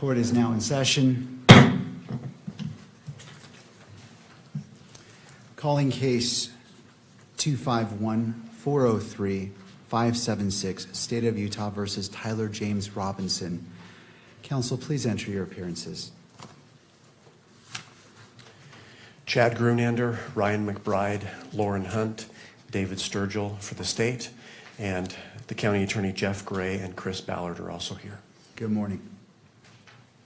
Court is now in session. Calling case 251-403-576, State of Utah versus Tyler James Robinson. Counsel, please enter your appearances. Chad Grunander, Ryan McBride, Lauren Hunt, David Sturgill for the state, and the County Attorney Jeff Gray and Chris Ballard are also here. Good morning.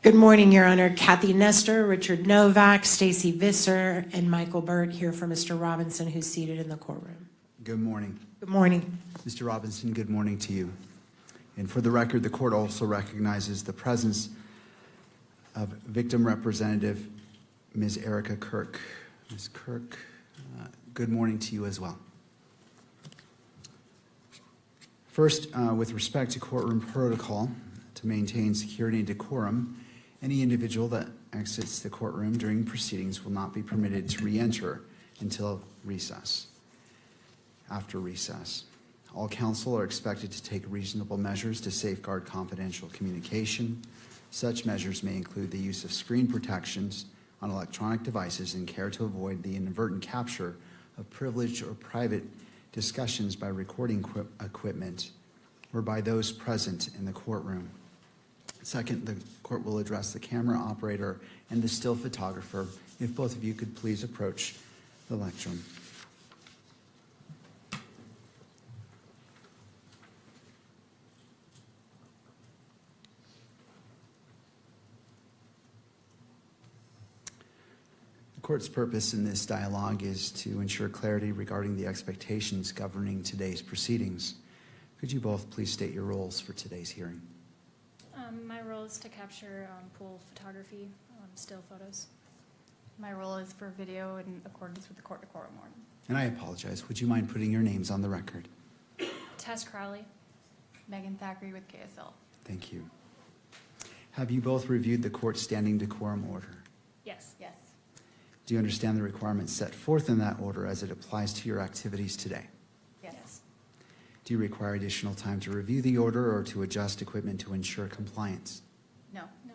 Good morning, Your Honor. Kathy Nestor, Richard Novak, Stacy Visser, and Michael Burt here for Mr. Robinson, who's seated in the courtroom. Good morning. Good morning. Mr. Robinson, good morning to you. And for the record, the court also recognizes the presence of victim representative Ms. Erica Kirk. Ms. Kirk, good morning to you as well. First, with respect to courtroom protocol, to maintain security and decorum, any individual that exits the courtroom during proceedings will not be permitted to re-enter until recess. After recess, all counsel are expected to take reasonable measures to safeguard confidential communication. Such measures may include the use of screen protections on electronic devices and care to avoid the inadvertent capture of privileged or private discussions by recording equipment or by those present in the courtroom. Second, the court will address the camera operator and the still photographer. If both of you could please approach the lectern. The court's purpose in this dialogue is to ensure clarity regarding the expectations governing today's proceedings. Could you both please state your roles for today's hearing? My role is to capture pool photography, still photos. My role is for video in accordance with the court-to-court order. And I apologize. Would you mind putting your names on the record? Tess Crowley. Megan Thackeray with KSL. Thank you. Have you both reviewed the court's standing decorum order? Yes. Yes. Do you understand the requirements set forth in that order as it applies to your activities today? Yes. Do you require additional time to review the order or to adjust equipment to ensure compliance? No. No.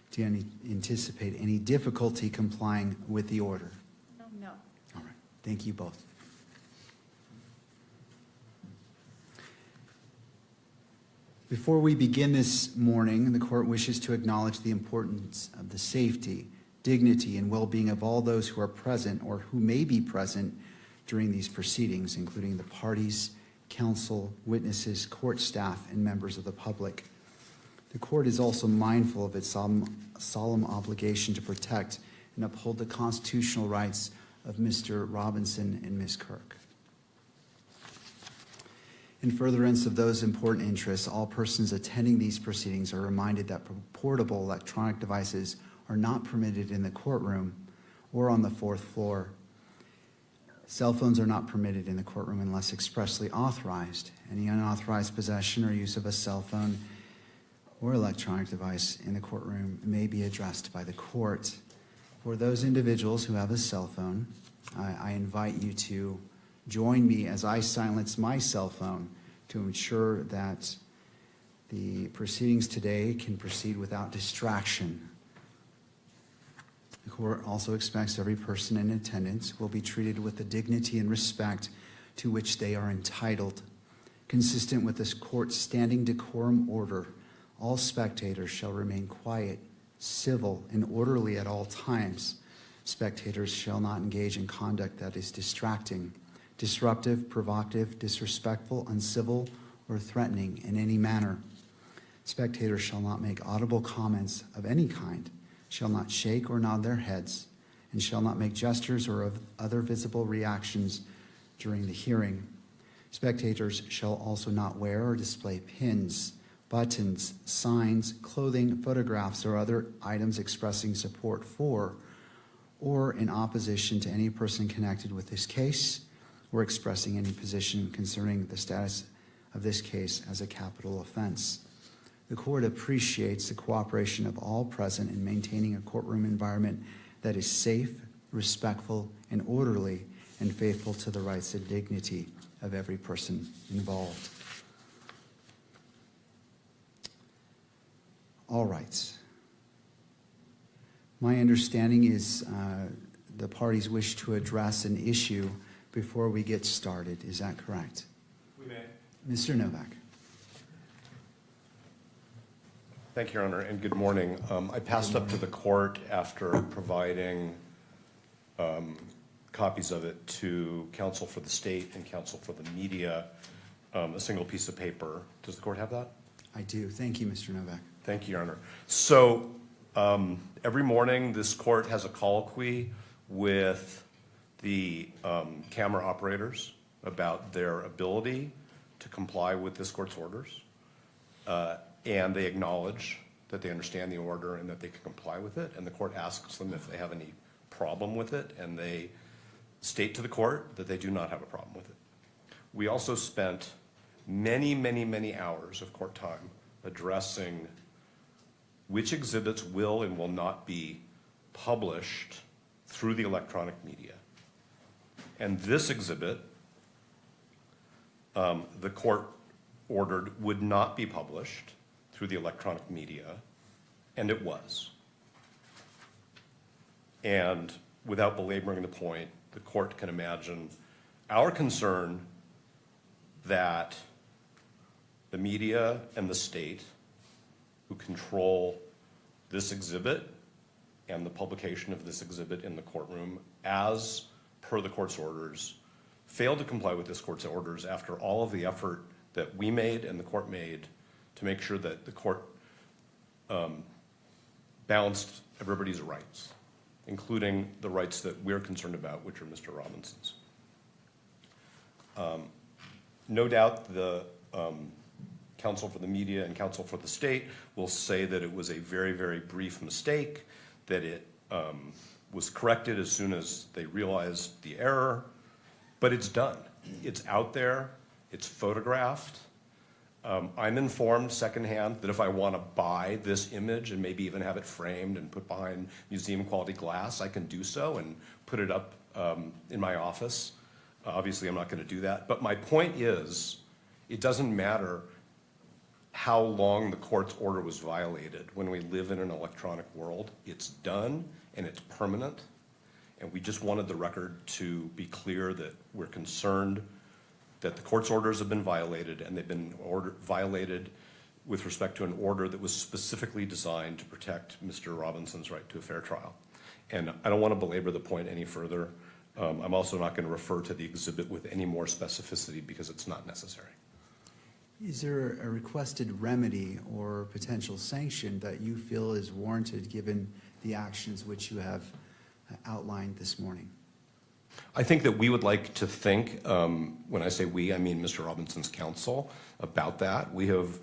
Do you anticipate any difficulty complying with the order? No. No. All right. Thank you both. Before we begin this morning, the court wishes to acknowledge the importance of the safety, dignity, and well-being of all those who are present or who may be present during these proceedings, including the parties, counsel, witnesses, court staff, and members of the public. The court is also mindful of its solemn obligation to protect and uphold the constitutional rights of Mr. Robinson and Ms. Kirk. In furtherance of those important interests, all persons attending these proceedings are reminded that portable electronic devices are not permitted in the courtroom or on the fourth floor. Cell phones are not permitted in the courtroom unless expressly authorized. Any unauthorized possession or use of a cell phone or electronic device in the courtroom may be addressed by the court. For those individuals who have a cell phone, I invite you to join me as I silence my cell phone to ensure that the proceedings today can proceed without distraction. The court also expects every person in attendance will be treated with the dignity and respect to which they are entitled. Consistent with this court's standing decorum order, all spectators shall remain quiet, civil, and orderly at all times. Spectators shall not engage in conduct that is distracting, disruptive, provocative, disrespectful, uncivil, or threatening in any manner. Spectators shall not make audible comments of any kind, shall not shake or nod their heads, and shall not make gestures or of other visible reactions during the hearing. Spectators shall also not wear or display pins, buttons, signs, clothing, photographs, or other items expressing support for or in opposition to any person connected with this case or expressing any position concerning the status of this case as a capital offense. The court appreciates the cooperation of all present in maintaining a courtroom environment that is safe, respectful, and orderly, and faithful to the rights and dignity of every person involved. All right. My understanding is the parties wish to address an issue before we get started. Is that correct? We may. Mr. Novak. Thank you, Your Honor, and good morning. I passed up to the court after providing copies of it to counsel for the state and counsel for the media, a single piece of paper. Does the court have that? I do. Thank you, Mr. Novak. Thank you, Your Honor. So every morning, this court has a colloquy with the camera operators about their ability to comply with this court's orders. And they acknowledge that they understand the order and that they can comply with it. And the court asks them if they have any problem with it, and they state to the court that they do not have a problem with it. We also spent many, many, many hours of court time addressing which exhibits will and will not be published through the electronic media. And this exhibit, the court ordered would not be published through the electronic media, and it was. And without belaboring the point, the court can imagine our concern that the media and the state who control this exhibit and the publication of this exhibit in the courtroom as per the court's orders failed to comply with this court's orders after all of the effort that we made and the court made to make sure that the court balanced everybody's rights, including the rights that we're concerned about, which are Mr. Robinson's. No doubt the counsel for the media and counsel for the state will say that it was a very, very brief mistake, that it was corrected as soon as they realized the error, but it's done. It's out there, it's photographed. I'm informed secondhand that if I want to buy this image and maybe even have it framed and put behind museum quality glass, I can do so and put it up in my office. Obviously, I'm not going to do that. But my point is, it doesn't matter how long the court's order was violated. When we live in an electronic world, it's done and it's permanent. And we just wanted the record to be clear that we're concerned that the court's orders have been violated, and they've been violated with respect to an order that was specifically designed to protect Mr. Robinson's right to a fair trial. And I don't want to belabor the point any further. I'm also not going to refer to the exhibit with any more specificity because it's not necessary. Is there a requested remedy or potential sanction that you feel is warranted given the actions which you have outlined this morning? I think that we would like to think, when I say we, I mean Mr. Robinson's counsel, about that. We have,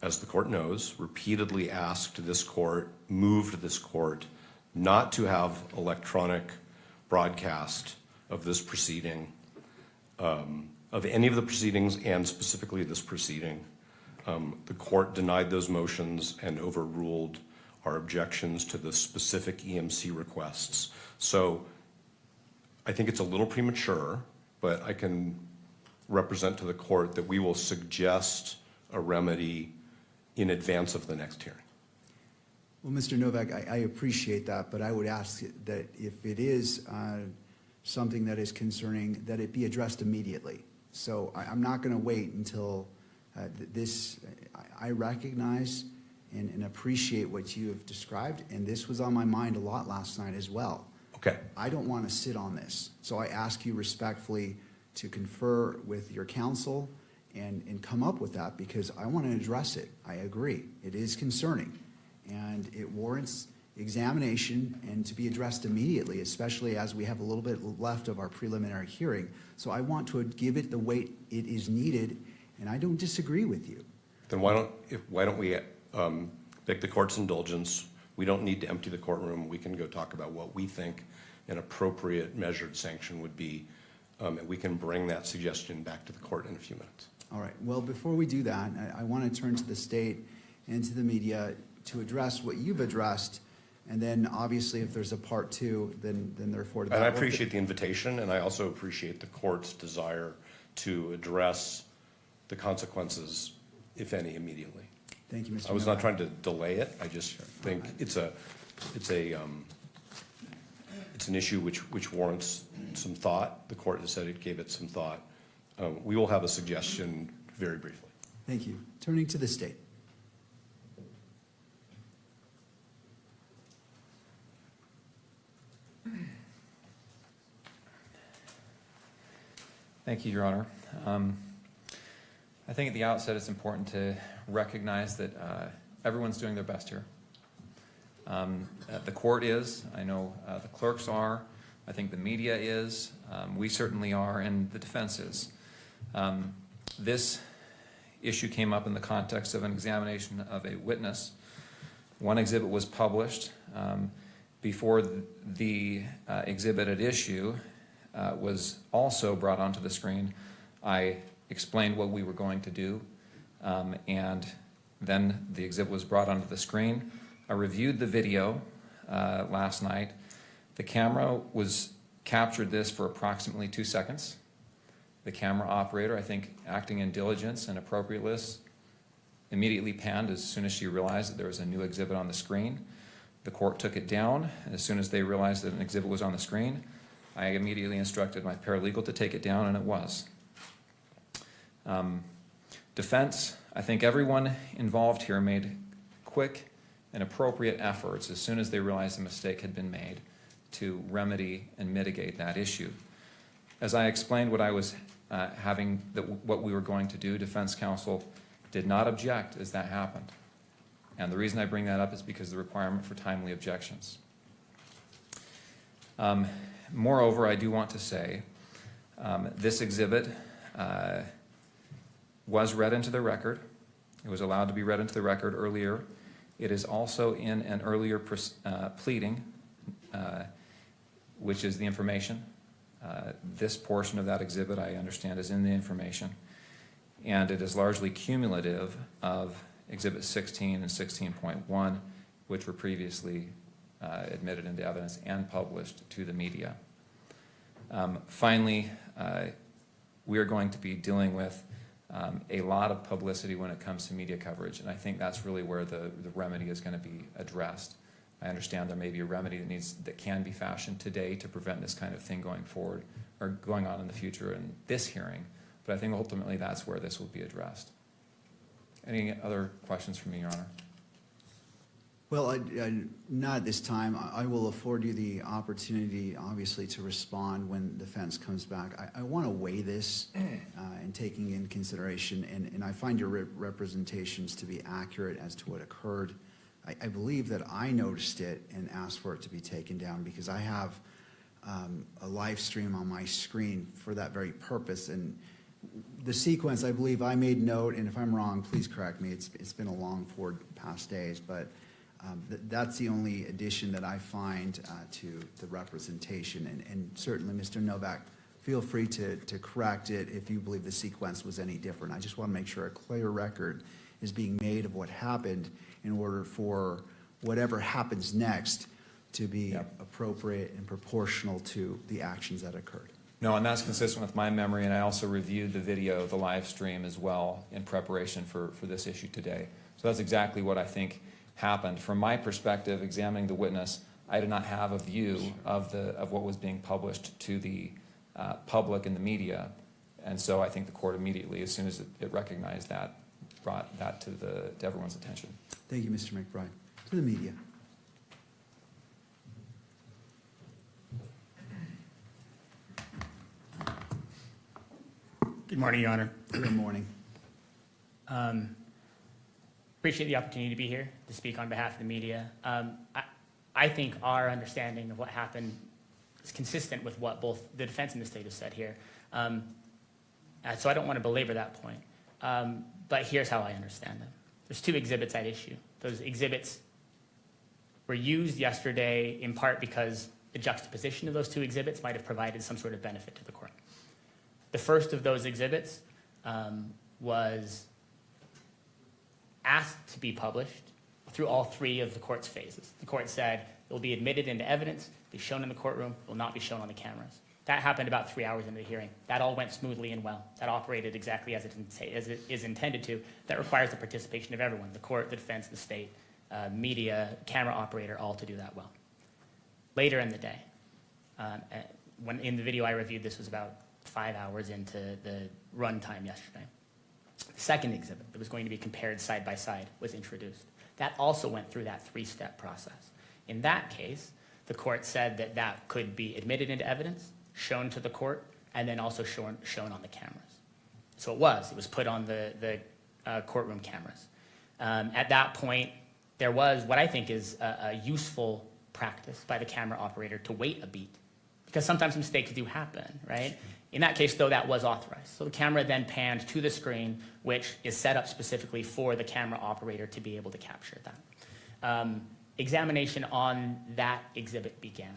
as the court knows, repeatedly asked this court, moved this court, not to have electronic broadcast of this proceeding, of any of the proceedings, and specifically this proceeding. The court denied those motions and overruled our objections to the specific EMC requests. So I think it's a little premature, but I can represent to the court that we will suggest a remedy in advance of the next hearing. Well, Mr. Novak, I appreciate that, but I would ask that if it is something that is concerning, that it be addressed immediately. So I'm not going to wait until this. I recognize and appreciate what you have described, and this was on my mind a lot last night as well. Okay. I don't want to sit on this, so I ask you respectfully to confer with your counsel and come up with that, because I want to address it. I agree. It is concerning, and it warrants examination and to be addressed immediately, especially as we have a little bit left of our preliminary hearing. So I want to give it the weight it is needed, and I don't disagree with you. Then why don't we beg the court's indulgence? We don't need to empty the courtroom. We can go talk about what we think an appropriate measured sanction would be, and we can bring that suggestion back to the court in a few minutes. All right. Well, before we do that, I want to turn to the state and to the media to address what you've addressed, and then obviously if there's a part two, then therefore. And I appreciate the invitation, and I also appreciate the court's desire to address the consequences, if any, immediately. Thank you, Mr. I was not Novak. trying to delay it. I just think it's a it's an issue which warrants some thought. The court has said it gave it some thought. We will have a suggestion very briefly. Thank you. Turning to the state. Thank you, Your Honor. I think at the outset it's important to recognize that everyone's doing their best here. The court is, I know the clerks are, I think the media is, we certainly are, and the defense is. This issue came up in the context of an examination of a witness. One exhibit was published. Before the exhibit at issue was also brought onto the screen, I explained what we were going to do, and then the exhibit was brought onto the screen. I reviewed the video last night. The camera captured this for approximately 2 seconds. The camera operator, I think acting in diligence and appropriateness, immediately panned as soon as she realized that there was a new exhibit on the screen. The court took it down. As soon as they realized that an exhibit was on the screen, I immediately instructed my paralegal to take it down, and it was. Defense, I think everyone involved here made quick and appropriate efforts as soon as they realized a mistake had been made to remedy and mitigate that issue. As I explained what I was what we were going to do, defense counsel did not object as that happened. And the reason I bring that up is because of the requirement for timely objections. Moreover, I do want to say this exhibit was read into the record. It was allowed to be read into the record earlier. It is also in an earlier pleading, which is the information. This portion of that exhibit, I understand, is in the information. And it is largely cumulative of Exhibit 16 and 16.1, which were previously admitted into evidence and published to the media. Finally, we are going to be dealing with a lot of publicity when it comes to media coverage, and I think that's really where the remedy is going to be addressed. I understand there may be a remedy that can be fashioned today to prevent this kind of thing going forward or going on in the future in this hearing, but I think ultimately that's where this will be addressed. Any other questions from me, Your Honor? Well, not at this time. I will afford you the opportunity, obviously, to respond when the defense comes back. I want to weigh this and taking in consideration, and I find your representations to be accurate as to what occurred. I believe that I noticed it and asked for it to be taken down because I have a live stream on my screen for that very purpose. And the sequence, I believe I made note, and if I'm wrong, please correct me. It's been a long 4 past days, but that's the only addition that I find to the representation. And certainly, Mr. Novak, feel free to correct it if you believe the sequence was any different. I just want to make sure a clear record is being made of what happened in order for whatever happens next to be appropriate and proportional to the actions that occurred. No, and that's consistent with my memory, and I also reviewed the video, the live stream as well, in preparation for this issue today. So that's exactly what I think happened. From my perspective, examining the witness, I did not have a view of what was being published to the public and the media, and so I think the court immediately, as soon as it recognized that, brought that to everyone's attention. Thank you, Mr. McBride. To the media. Good morning, Your Honor. Good morning. Appreciate the opportunity to be here to speak on behalf of the media. I think our understanding of what happened is consistent with what both the defense and the state have said here. So I don't want to belabor that point. But here's how I understand them. There's 2 exhibits at issue. Those exhibits were used yesterday in part because the juxtaposition of those 2 exhibits might have provided some sort of benefit to the court. The first of those exhibits was asked to be published through all 3 of the court's phases. The court said it will be admitted into evidence, be shown in the courtroom, will not be shown on the cameras. That happened about 3 hours into the hearing. That all went smoothly and well. That operated exactly as it is intended to. That requires the participation of everyone, the court, the defense, the state, media, camera operator, all to do that well. Later in the day, when in the video I reviewed, this was about 5 hours into the runtime yesterday. The second exhibit that was going to be compared side by side was introduced. That also went through that three-step process. In that case, the court said that that could be admitted into evidence, shown to the court, and then also shown on the cameras. So it was put on the courtroom cameras. At that point, there was what I think is a useful practice by the camera operator to wait a beat, because sometimes mistakes do happen, right? In that case, though, that was authorized. So the camera then panned to the screen, which is set up specifically for the camera operator to be able to capture that. Examination on that exhibit began.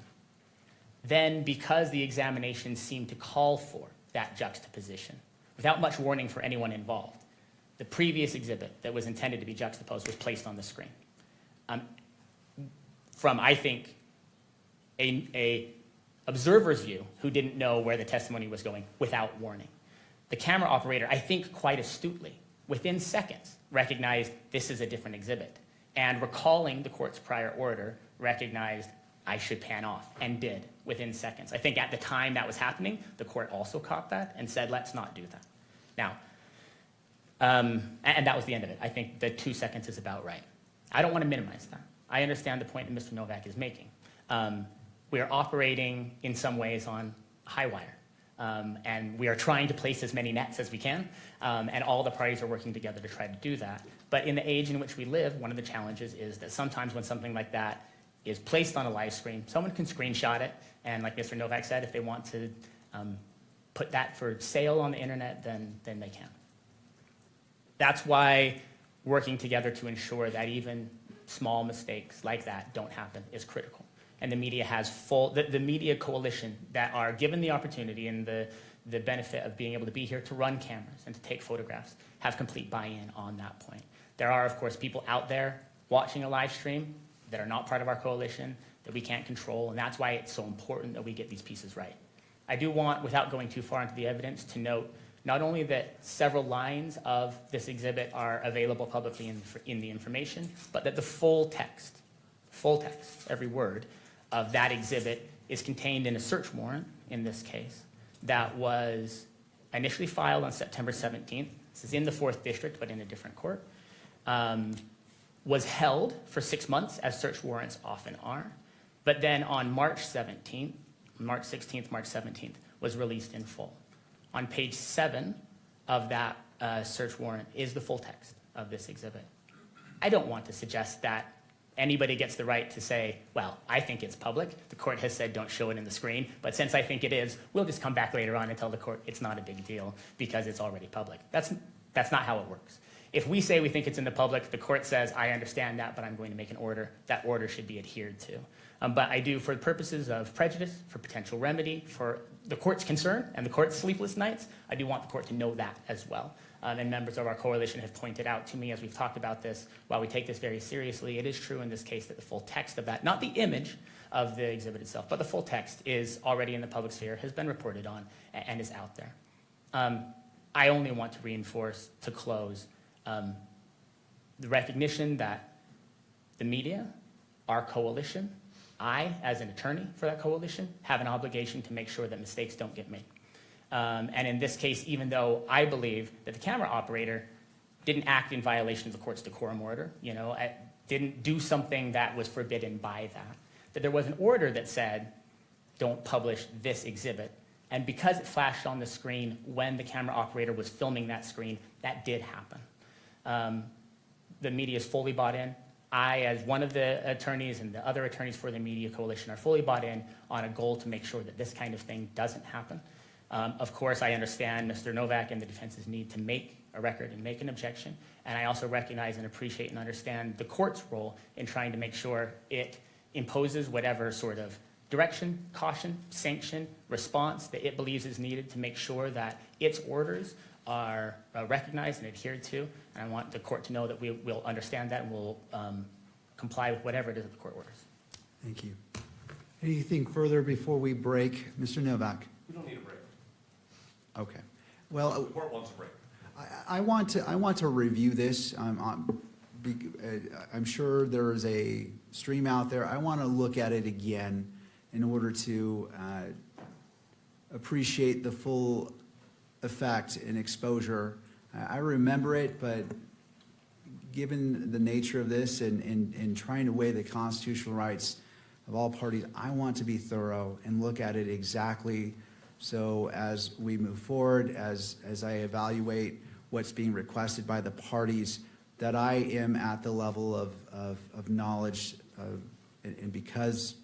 Then, because the examination seemed to call for that juxtaposition, without much warning for anyone involved, the previous exhibit that was intended to be juxtaposed was placed on the screen. From, I think, a observer's view who didn't know where the testimony was going without warning. The camera operator, I think quite astutely, within seconds, recognized this is a different exhibit, and recalling the court's prior order, recognized I should pan off, and did within seconds. I think at the time that was happening, the court also caught that and said, let's not do that. Now, and that was the end of it. I think the 2 seconds is about right. I don't want to minimize that. I understand the point that Mr. Novak is making. We are operating in some ways on high wire, and we are trying to place as many nets as we can, and all the parties are working together to try to do that. But in the age in which we live, one of the challenges is that sometimes when something like that is placed on a live screen, someone can screenshot it, and like Mr. Novak said, if they want to put that for sale on the internet, then they can. That's why working together to ensure that even small mistakes like that don't happen is critical. And the media has the media coalition that are given the opportunity and the benefit of being able to be here to run cameras and to take photographs have complete buy-in on that point. There are, of course, people out there watching a live stream that are not part of our coalition that we can't control, and that's why it's so important that we get these pieces right. I do want, without going too far into the evidence, to note not only that several lines of this exhibit are available publicly in the information, but that the full text, every word, of that exhibit is contained in a search warrant, in this case, that was initially filed on September 17th. This is in the 4th District, but in a different court. Was held for 6 months, as search warrants often are, but then on March 17th, March 16th, March 17th, was released in full. On page 7 of that search warrant is the full text of this exhibit. I don't want to suggest that anybody gets the right to say, well, I think it's public. The court has said don't show it in the screen, but since I think it is, we'll just come back later on and tell the court it's not a big deal because it's already public. That's not how it works. If we say we think it's in the public, the court says, I understand that, but I'm going to make an order. That order should be adhered to. But I do, for the purposes of prejudice, for potential remedy, for the court's concern and the court's sleepless nights, I do want the court to know that as well. And members of our coalition have pointed out to me as we've talked about this, while we take this very seriously, it is true in this case that the full text of that, not the image of the exhibit itself, but the full text is already in the public sphere, has been reported on, and is out there. I only want to reinforce, to close, the recognition that the media, our coalition, I, as an attorney for that coalition, have an obligation to make sure that mistakes don't get made. And in this case, even though I believe that the camera operator didn't act in violation of the court's decorum order, didn't do something that was forbidden by that there was an order that said, don't publish this exhibit. And because it flashed on the screen when the camera operator was filming that screen, that did happen. The media is fully bought in. I, as one of the attorneys and the other attorneys for the media coalition, are fully bought in on a goal to make sure that this kind of thing doesn't happen. Of course, I understand Mr. Novak and the defense's need to make a record and make an objection, and I also recognize and appreciate and understand the court's role in trying to make sure it imposes whatever sort of direction, caution, sanction, response that it believes is needed to make sure that its orders are recognized and adhered to, and I want the court to know that we will understand that and will comply with whatever it is that the court orders. Thank you. Anything further before we break? Mr. Novak? We don't need a break. Okay. Well, The court wants a break. I want to review this I'm sure there is a stream out there. I want to look at it again in order to appreciate the full effect and exposure. I remember it, but given the nature of this and trying to weigh the constitutional rights of all parties, I want to be thorough and look at it exactly. So as we move forward, as I evaluate what's being requested by the parties, that I am at the level of knowledge, and because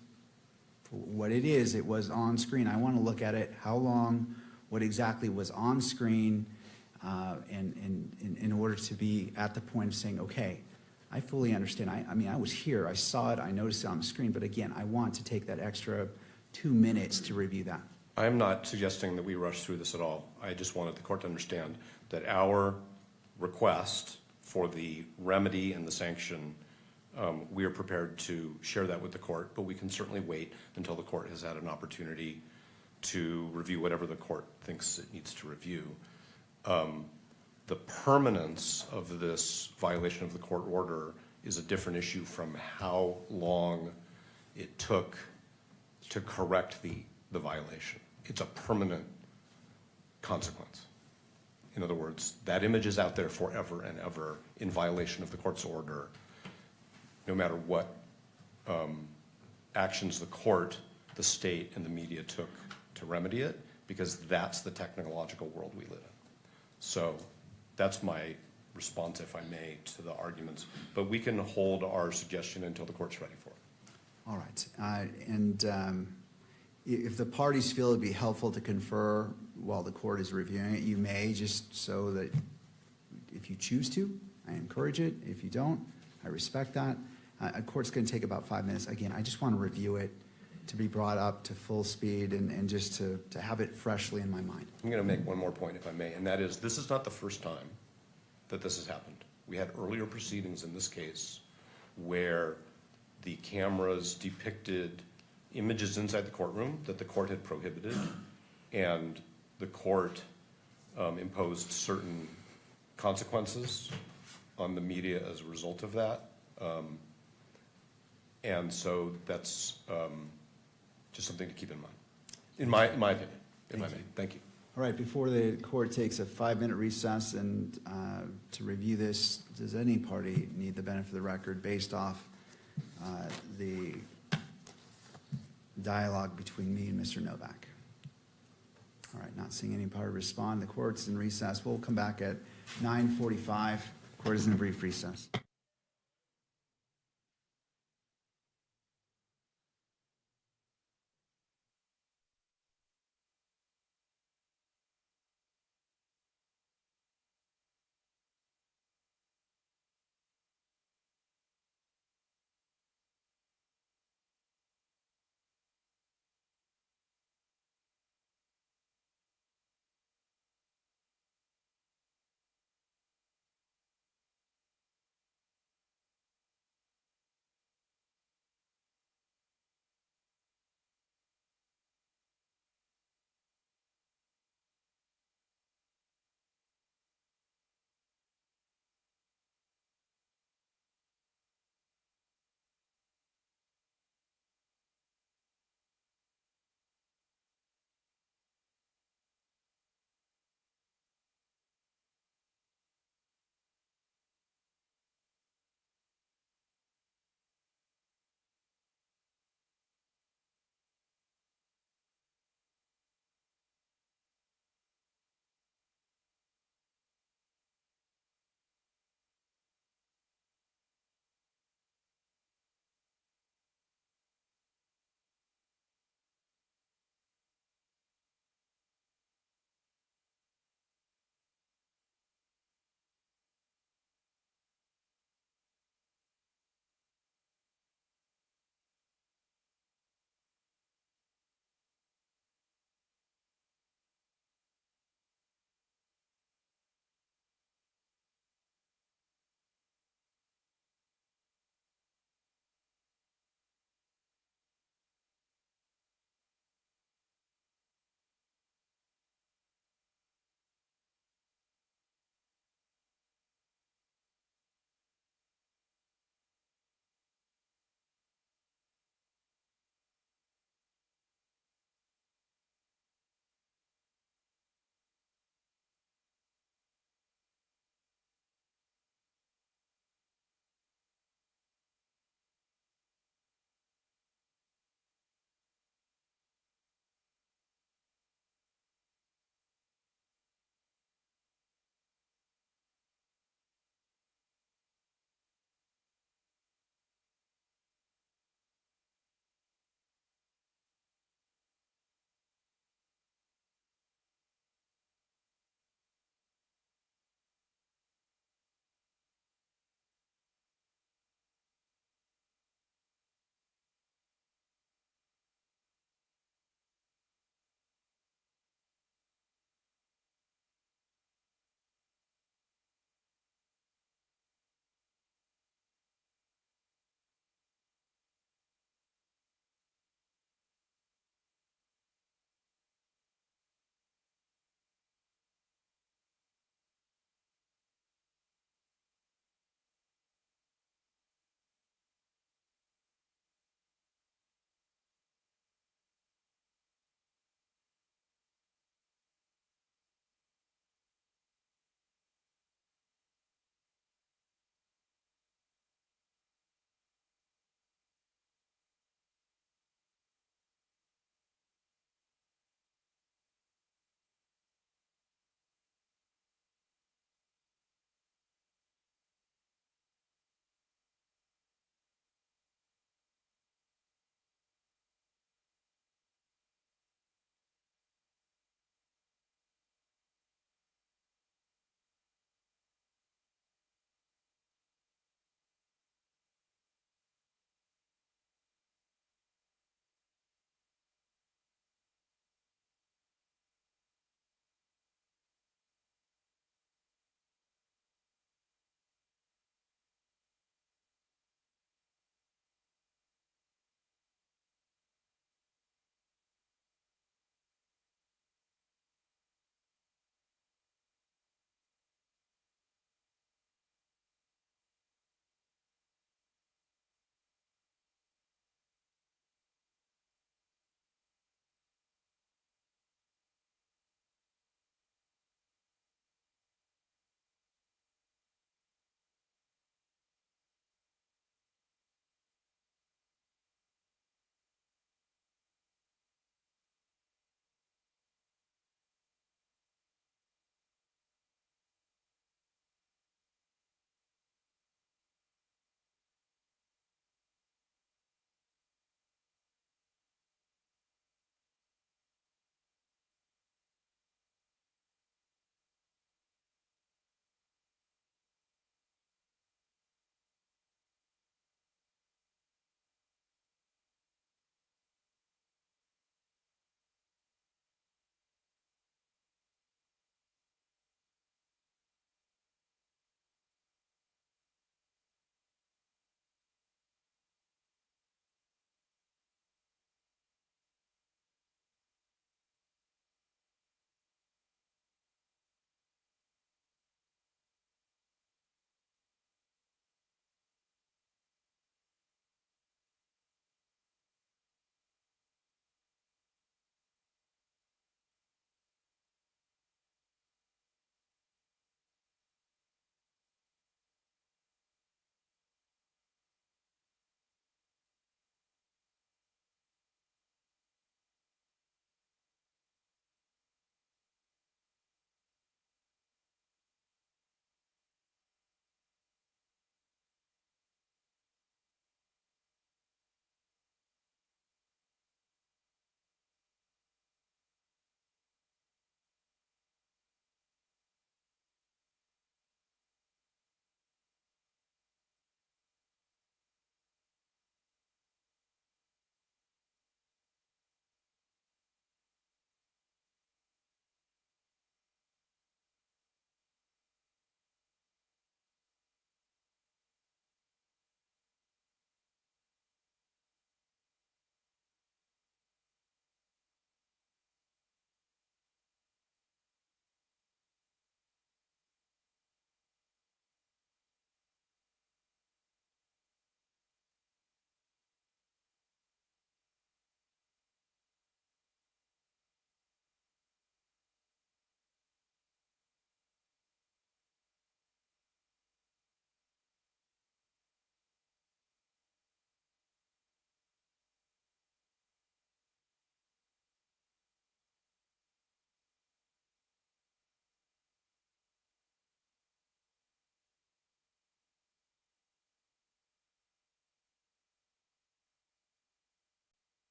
for what it is, it was on screen. I want to look at it, how long, what exactly was on screen, and in order to be at the point of saying, okay, I fully understand. I mean, I was here, I saw it, I noticed it on the screen, but again, I want to take that extra 2 minutes to review that. I am not suggesting that we rush through this at all. I just wanted the court to understand that our request for the remedy and the sanction, we are prepared to share that with the court, but we can certainly wait until the court has had an opportunity to review whatever the court thinks it needs to review. The permanence of this violation of the court order is a different issue from how long it took to correct the violation. It's a permanent consequence. In other words, that image is out there forever and ever in violation of the court's order, no matter what actions the court, the state, and the media took to remedy it, because that's the technological world we live in. So that's my response, if I may, to the arguments. But we can hold our suggestion until the court's ready for it. All right, if the parties feel it'd be helpful to confer while the court is reviewing it, you may, just so that if you choose to, I encourage it. If you don't, I respect that. A court's going to take about 5 minutes. Again, I just want to review it, to be brought up to full speed and just to have it freshly in my mind. I'm going to make one more point, if I may, and that is this is not the first time that this has happened. We had earlier proceedings in this case where the cameras depicted images inside the courtroom that the court had prohibited, and the court imposed certain consequences on the media as a result of that. And so that's just something to keep in mind, in my opinion, if I may. Thank you. All right, before the court takes a 5-minute recess and to review this, does any party need the benefit of the record based off the dialogue between me and Mr. Novak? All right, not seeing any party respond. The court's in recess. We'll come back at 9:45. Court is in a brief recess.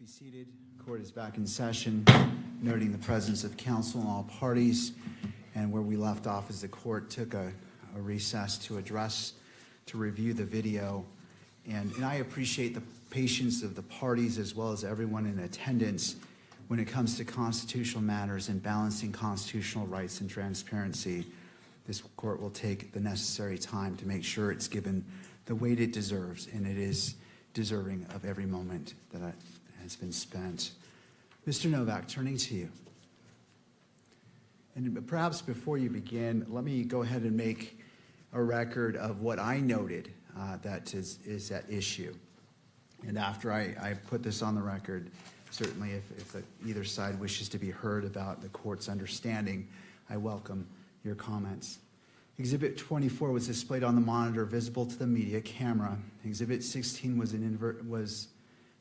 be seated. Court is back in session, noting the presence of counsel and all parties. And where we left off is the court took a recess to review the video. And I appreciate the patience of the parties as well as everyone in attendance when it comes to constitutional matters and balancing constitutional rights and transparency. This court will take the necessary time to make sure it's given the weight it deserves, and it is deserving of every moment that has been spent. Mr. Novak, turning to you. And perhaps before you begin, let me go ahead and make a record of what I noted that is at issue. And after I put this on the record, certainly if either side wishes to be heard about the court's understanding, I welcome your comments. Exhibit 24 was displayed on the monitor visible to the media camera. Exhibit 16 was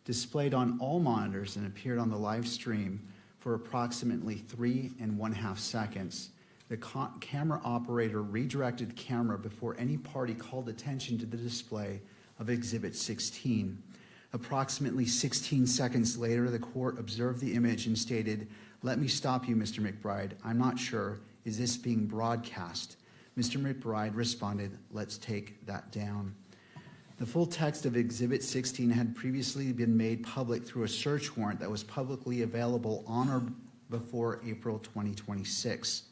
displayed on all monitors and appeared on the live stream for approximately 3.5 seconds. The camera operator redirected the camera before any party called attention to the display of Exhibit 16. Approximately 16 seconds later, the court observed the image and stated, "Let me stop you, Mr. McBride. I'm not sure. Is this being broadcast?" Mr. McBride responded, "Let's take that down." The full text of Exhibit 16 had previously been made public through a search warrant that was publicly available on or before April 2026.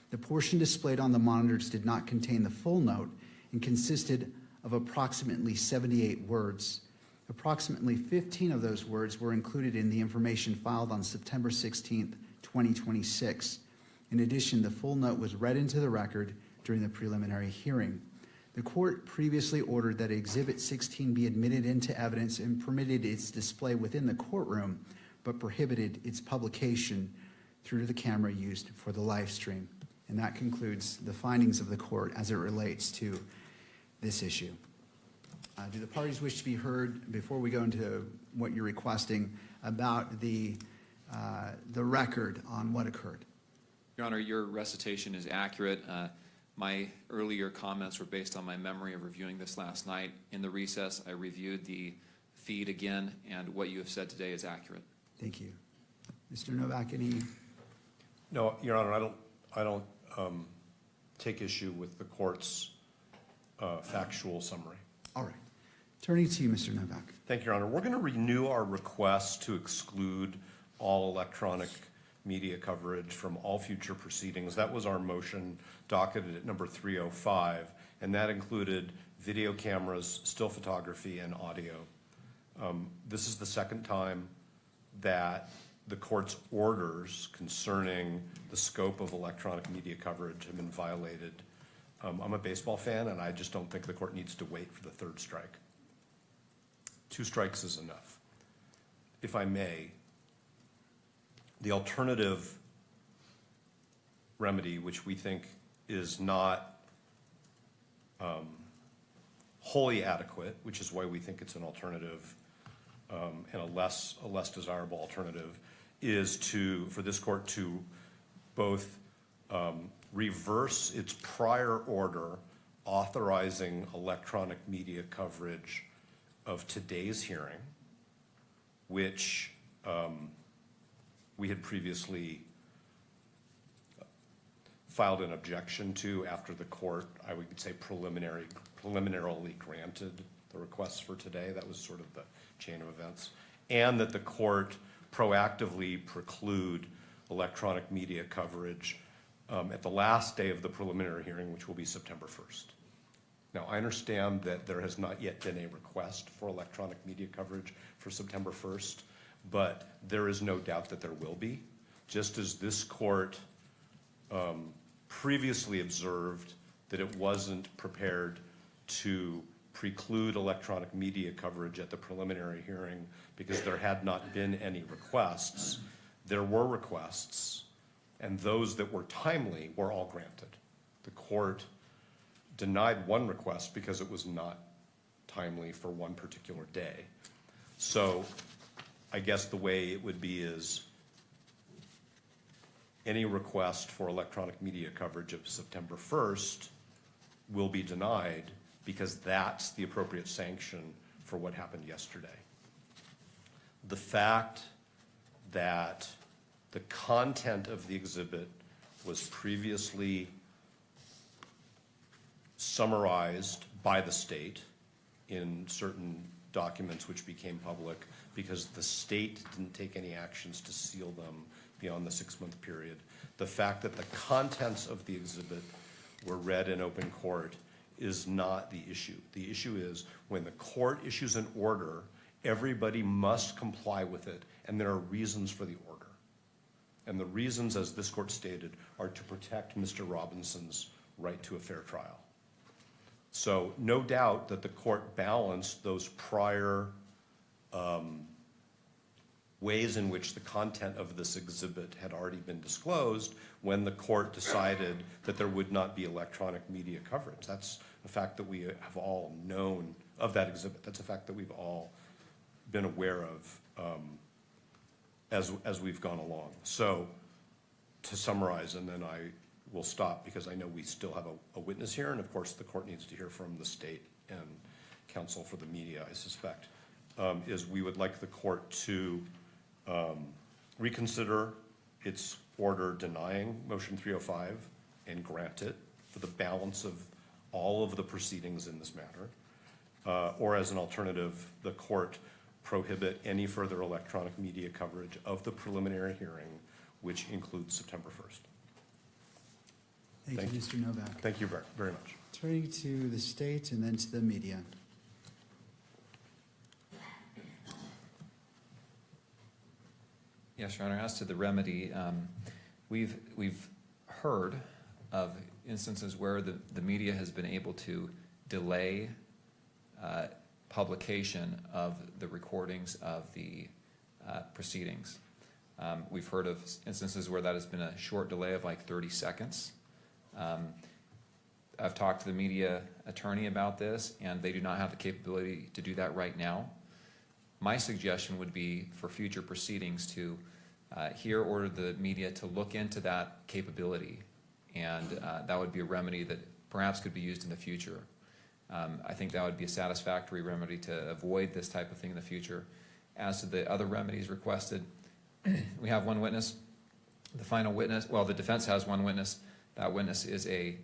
The portion displayed on the monitors did not contain the full note and consisted of approximately 78 words. Approximately 15 of those words were included in the information filed on September 16th, 2026. In addition, the full note was read into the record during the preliminary hearing. The court previously ordered that Exhibit 16 be admitted into evidence and permitted its display within the courtroom, but prohibited its publication through the camera used for the live stream. And that concludes the findings of the court as it relates to this issue. Do the parties wish to be heard before we go into what you're requesting about the record on what occurred? Your Honor, your recitation is accurate. My earlier comments were based on my memory of reviewing this last night. In the recess, I reviewed the feed again, and what you have said today is accurate. Thank you. Mr. Novak, any? No, Your Honor, I don't take issue with the court's factual summary. All right. Turning to you, Mr. Novak. Thank you, Your Honor. We're going to renew our request to exclude all electronic media coverage from all future proceedings. That was our motion docketed at number 305, and that included video cameras, still photography, and audio. This is the second time that the court's orders concerning the scope of electronic media coverage have been violated. I'm a baseball fan, and I just don't think the court needs to wait for the third strike. 2 strikes is enough. If I may, the alternative remedy, which we think is not wholly adequate, which is why we think it's an alternative and a less desirable alternative, is for this court to both reverse its prior order authorizing electronic media coverage of today's hearing, which we had previously filed an objection to after the court, I would say, preliminarily granted the requests for today. That was sort of the chain of events. And that the court proactively preclude electronic media coverage at the last day of the preliminary hearing, which will be September 1st. Now, I understand that there has not yet been a request for electronic media coverage for September 1st, but there is no doubt that there will be, just as this court previously observed that it wasn't prepared to preclude electronic media coverage at the preliminary hearing because there had not been any requests. There were requests, and those that were timely were all granted. The court denied one request because it was not timely for one particular day. So I guess the way it would be is any request for electronic media coverage of September 1st will be denied because that's the appropriate sanction for what happened yesterday. the fact that the content of the exhibit was previously summarized by the state in certain documents which became public because the state didn't take any actions to seal them beyond the 6-month period. The fact that the contents of the exhibit were read in open court is not the issue. The issue is when the court issues an order, everybody must comply with it, and there are reasons for the order. And the reasons, as this court stated, are to protect Mr. Robinson's right to a fair trial. So no doubt that the court balanced those prior ways in which the content of this exhibit had already been disclosed when the court decided that there would not be electronic media coverage. That's a fact that we have all known of that exhibit. That's a fact that we've all been aware of as we've gone along. So to summarize, and then I will stop because I know we still have a witness here, and of course the court needs to hear from the state and counsel for the media, I suspect, is we would like the court to reconsider its order denying Motion 305 and grant it for the balance of all of the proceedings in this matter, or as an alternative, the court prohibit any further electronic media coverage of the preliminary hearing, which includes September 1st. Thank Thank you, you. Mr. Novak. Thank you very much. Turning to the state and then to the media. Yes, Your Honor, as to the remedy, we've heard of instances where the media has been able to delay publication of the recordings of the proceedings. We've heard of instances where that has been a short delay of like 30 seconds. I've talked to the media attorney about this, and they do not have the capability to do that right now. My suggestion would be for future proceedings to order the media to look into that capability, and that would be a remedy that perhaps could be used in the future. I think that would be a satisfactory remedy to avoid this type of thing in the future. As to the other remedies requested, we have one witness. The final witness, well, the defense has one witness. That witness is a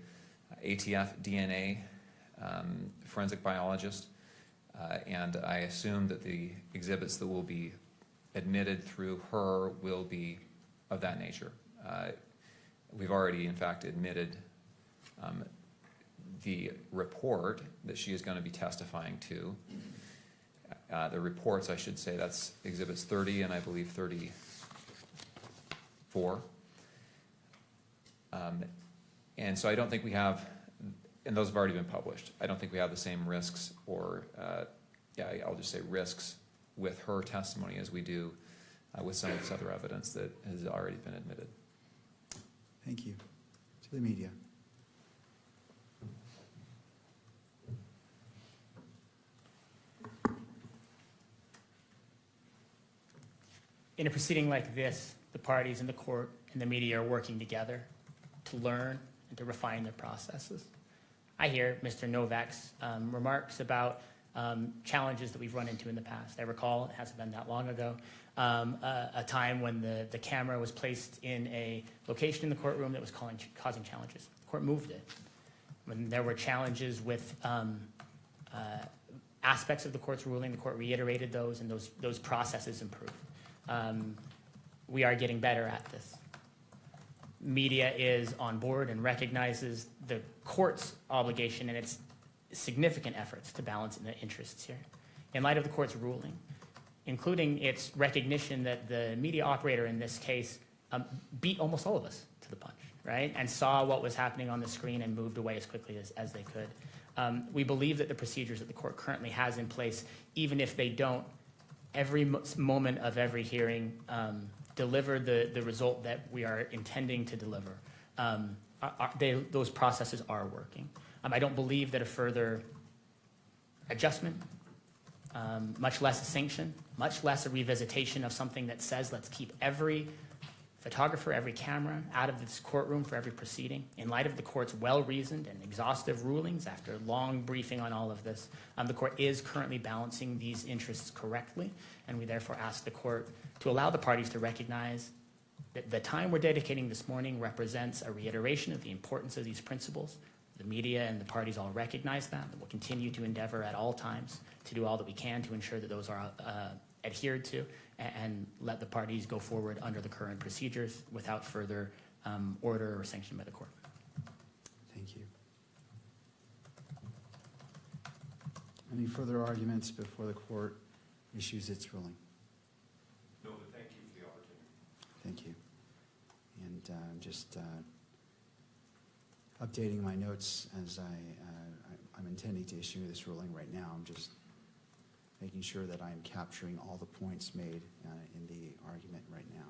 ATF DNA forensic biologist, and I assume that the exhibits that will be admitted through her will be of that nature. We've already, in fact, admitted the report that she is going to be testifying to. The reports, I should say, that's exhibits 30 and I believe 34. And so I don't think we have, and those have already been published, I don't think we have the same risks or, I'll just say risks with her testimony as we do with some of this other evidence that has already been admitted. Thank you. To the media. In a proceeding like this, the parties in the court and the media are working together to learn and to refine their processes. I hear Mr. Novak's remarks about challenges that we've run into in the past. I recall, it hasn't been that long ago, a time when the camera was placed in a location in the courtroom that was causing challenges. The court moved it. When there were challenges with aspects of the court's ruling, the court reiterated those, and those processes improved. We are getting better at this. Media is on board and recognizes the court's obligation and its significant efforts to balance the interests here. In light of the court's ruling, including its recognition that the media operator in this case beat almost all of us to the punch, right? And saw what was happening on the screen and moved away as quickly as they could. We believe that the procedures that the court currently has in place, even if they don't, every moment of every hearing deliver the result that we are intending to deliver. Those processes are working. I don't believe that a further adjustment, much less a sanction, much less a revisitation of something that says let's keep every photographer, every camera out of this courtroom for every proceeding. In light of the court's well-reasoned and exhaustive rulings after long briefing on all of this, the court is currently balancing these interests correctly, and we therefore ask the court to allow the parties to recognize that the time we're dedicating this morning represents a reiteration of the importance of these principles. The media and the parties all recognize that, and we'll continue to endeavor at all times to do all that we can to ensure that those are adhered to, and let the parties go forward under the current procedures without further order or sanction by the court. Thank you. Any further arguments before the court issues its ruling? No, but thank you for the opportunity. Thank you. And just updating my notes as I'm intending to issue this ruling right now. I'm just making sure that I'm capturing all the points made in the argument right now.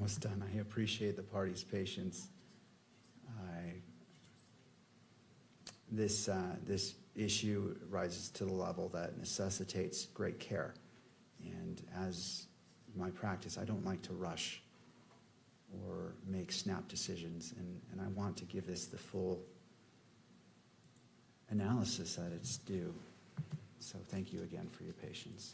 almost done. I appreciate the party's patience. This issue rises to the level that necessitates great care. And as my practice, I don't like to rush or make snap decisions. And I want to give this the full analysis that it's due. So thank you again for your patience.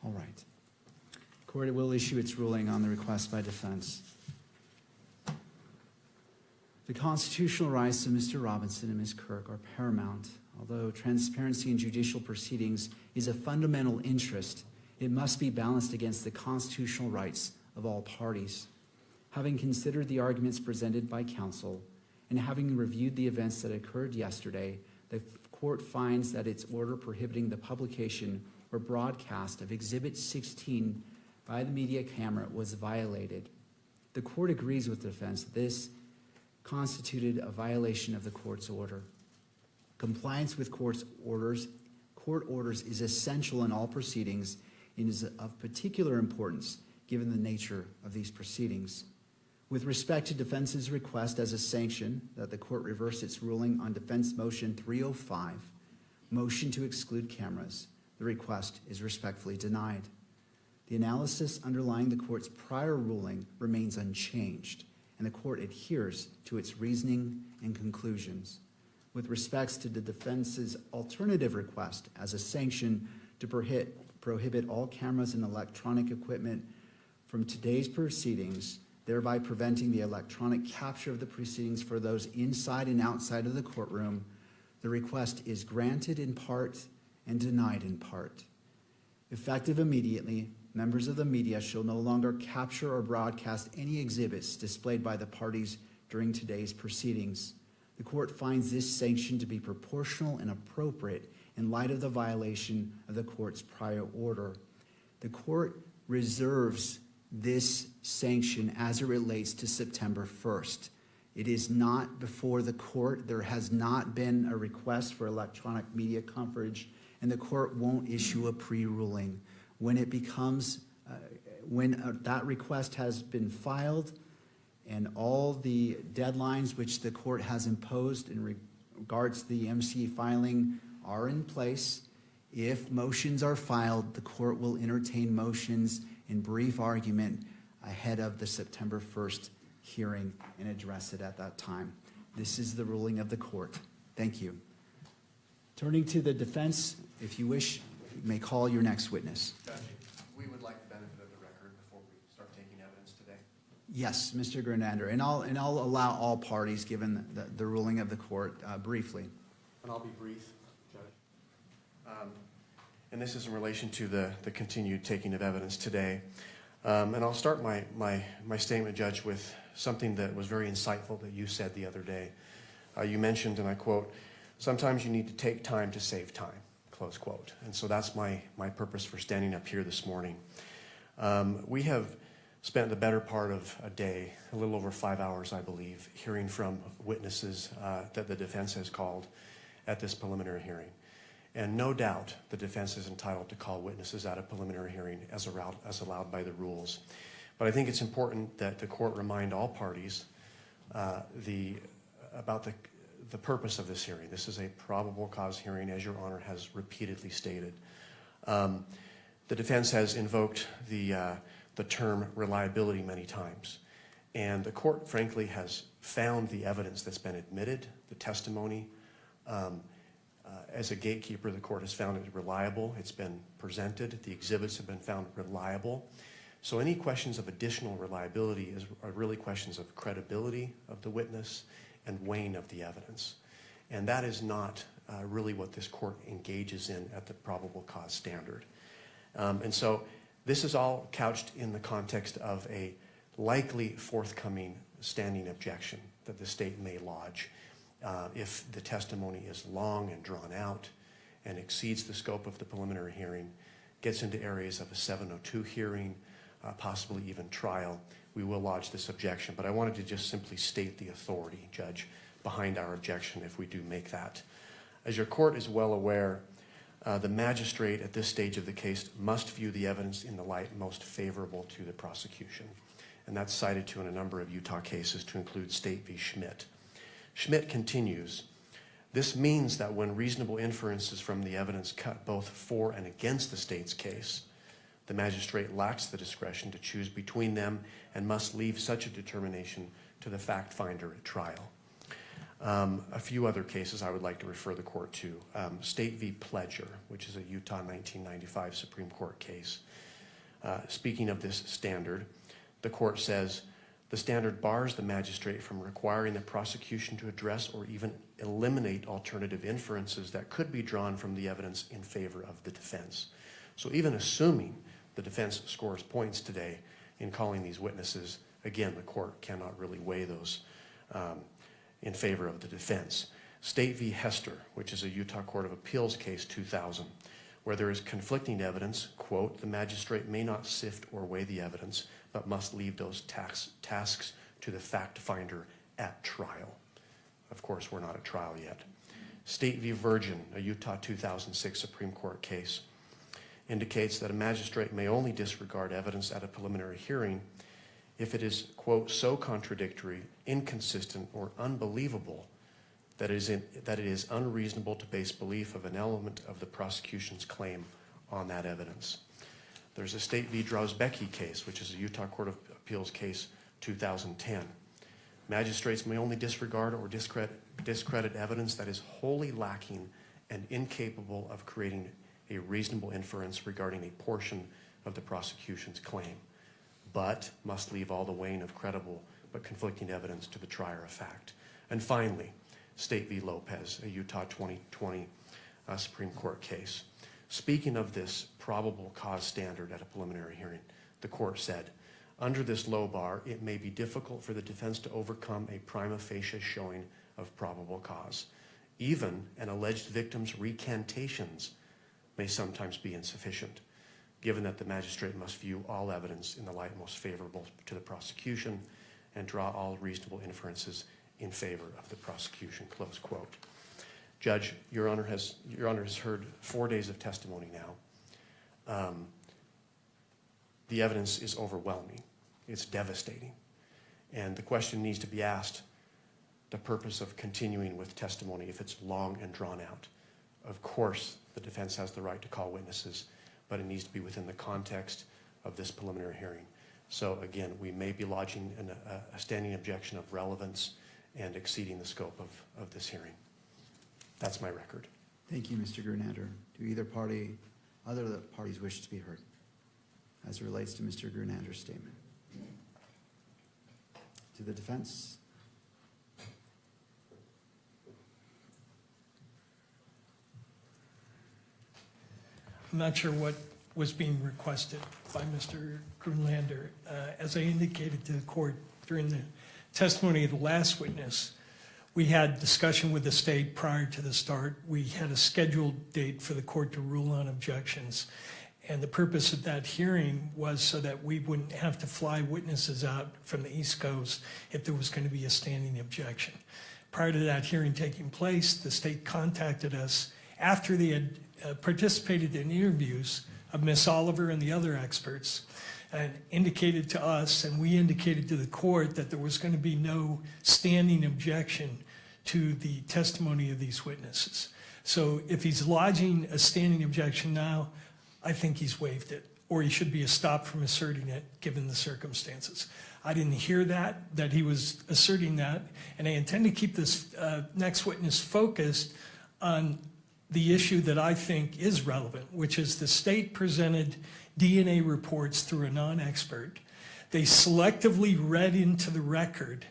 All right. Court will issue its ruling on the request by defense. The constitutional rights of Mr. Robinson and Ms. Kirk are paramount. Although transparency in judicial proceedings is a fundamental interest, it must be balanced against the constitutional rights of all parties. Having considered the arguments presented by counsel and having reviewed the events that occurred yesterday, the court finds that its order prohibiting the publication or broadcast of Exhibit 16 by the media camera was violated. The court agrees with the defense that this constituted a violation of the court's order. Compliance with court orders is essential in all proceedings and is of particular importance given the nature of these proceedings. With respect to defense's request as a sanction that the court reverse its ruling on defense motion 305, motion to exclude cameras, the request is respectfully denied. The analysis underlying the court's prior ruling remains unchanged, and the court adheres to its reasoning and conclusions. With respects to the defense's alternative request as a sanction to prohibit all cameras and electronic equipment from today's proceedings, thereby preventing the electronic capture of the proceedings for those inside and outside of the courtroom, the request is granted in part and denied in part. Effective immediately, members of the media shall no longer capture or broadcast any exhibits displayed by the parties during today's proceedings. The court finds this sanction to be proportional and appropriate in light of the violation of the court's prior order. The court reserves this sanction as it relates to September 1st. It is not before the court. There has not been a request for electronic media coverage, and the court won't issue a pre-ruling. When it becomes, that request has been filed and all the deadlines which the court has imposed in regards to the MC filing are in place, if motions are filed, the court will entertain motions in brief argument ahead of the September 1st hearing and address it at that time. This is the ruling of the court. Thank you. Turning to the defense, if you wish, you may call your next witness. Judge, we would like the benefit of the record before we start taking evidence today. Yes, Mr. Grenander, and I'll allow all parties, given the ruling of the court, briefly. And I'll be brief, Judge. And this is in relation to the continued taking of evidence today. And I'll start my statement, Judge, with something that was very insightful that you said the other day. You mentioned, and I quote, "Sometimes you need to take time to save time," close quote. And so that's my purpose for standing up here this morning. We have spent the better part of a day, a little over 5 hours, I believe, hearing from witnesses that the defense has called at this preliminary hearing. And no doubt the defense is entitled to call witnesses at a preliminary hearing as allowed by the rules. But I think it's important that the court remind all parties about the purpose of this hearing. This is a probable cause hearing, as Your Honor has repeatedly stated. The defense has invoked the term reliability many times. And the court, frankly, has found the evidence that's been admitted, the testimony. As a gatekeeper, the court has found it reliable. It's been presented. The exhibits have been found reliable. So any questions of additional reliability are really questions of credibility of the witness and weighing of the evidence. And that is not really what this court engages in at the probable cause standard. And so this is all couched in the context of a likely forthcoming standing objection that the state may lodge if the testimony is long and drawn out and exceeds the scope of the preliminary hearing, gets into areas of a 702 hearing, possibly even trial. We will lodge this objection, but I wanted to just simply state the authority, Judge, behind our objection if we do make that. As your court is well aware, the magistrate at this stage of the case must view the evidence in the light most favorable to the prosecution. And that's cited to in a number of Utah cases, to include State v. Schmidt. Schmidt continues, this means that when reasonable inferences from the evidence cut both for and against the state's case, the magistrate lacks the discretion to choose between them and must leave such a determination to the fact finder at trial. A few other cases I would like to refer the court to. State v. Pledger, which is a Utah 1995 Supreme Court case. Speaking of this standard, the court says, the standard bars the magistrate from requiring the prosecution to address or even eliminate alternative inferences that could be drawn from the evidence in favor of the defense. So even assuming the defense scores points today in calling these witnesses, again, the court cannot really weigh those in favor of the defense. State v. Hester, which is a Utah Court of Appeals case 2000, where there is conflicting evidence, quote, the magistrate may not sift or weigh the evidence, but must leave those tasks to the fact finder at trial. Of course, we're not at trial yet. State v. Virgin, a Utah 2006 Supreme Court case, indicates that a magistrate may only disregard evidence at a preliminary hearing if it is, quote, so contradictory, inconsistent, or unbelievable that it is unreasonable to base belief of an element of the prosecution's claim on that evidence. There's a State v. Drozbecki case, which is a Utah Court of Appeals case 2010. Magistrates may only disregard or discredit evidence that is wholly lacking and incapable of creating a reasonable inference regarding a portion of the prosecution's claim, but must leave all the weighing of credible but conflicting evidence to the trier of fact. And finally, State v. Lopez, a Utah 2020 Supreme Court case. Speaking of this probable cause standard at a preliminary hearing, the court said, under this low bar, it may be difficult for the defense to overcome a prima facie showing of probable cause. Even an alleged victim's recantations may sometimes be insufficient, given that the magistrate must view all evidence in the light most favorable to the prosecution and draw all reasonable inferences in favor of the prosecution, close quote. Judge, Your Honor has heard 4 days of testimony now. The evidence is overwhelming. It's devastating. And the question needs to be asked, the purpose of continuing with testimony if it's long and drawn out. Of course, the defense has the right to call witnesses, but it needs to be within the context of this preliminary hearing. So again, we may be lodging a standing objection of relevance and exceeding the scope of this hearing. That's my record. Thank you, Mr. Grunander. Do other parties wish to be heard as it relates to Mr. Grunander's statement? To the defense? I'm not sure what was being requested by Mr. Grunlander. As I indicated to the court during the testimony of the last witness, we had discussion with the state prior to the start. We had a scheduled date for the court to rule on objections. And the purpose of that hearing was so that we wouldn't have to fly witnesses out from the East Coast if there was going to be a standing objection. Prior to that hearing taking place, the state contacted us after they had participated in interviews of Ms. Oliver and the other experts, and indicated to us, and we indicated to the court, that there was going to be no standing objection to the testimony of these witnesses. So if he's lodging a standing objection now, I think he's waived it, or he should be stopped from asserting it given the circumstances. I didn't hear that he was asserting that, and I intend to keep this next witness focused on the issue that I think is relevant, which is the state presented DNA reports through a non-expert. They selectively read into the record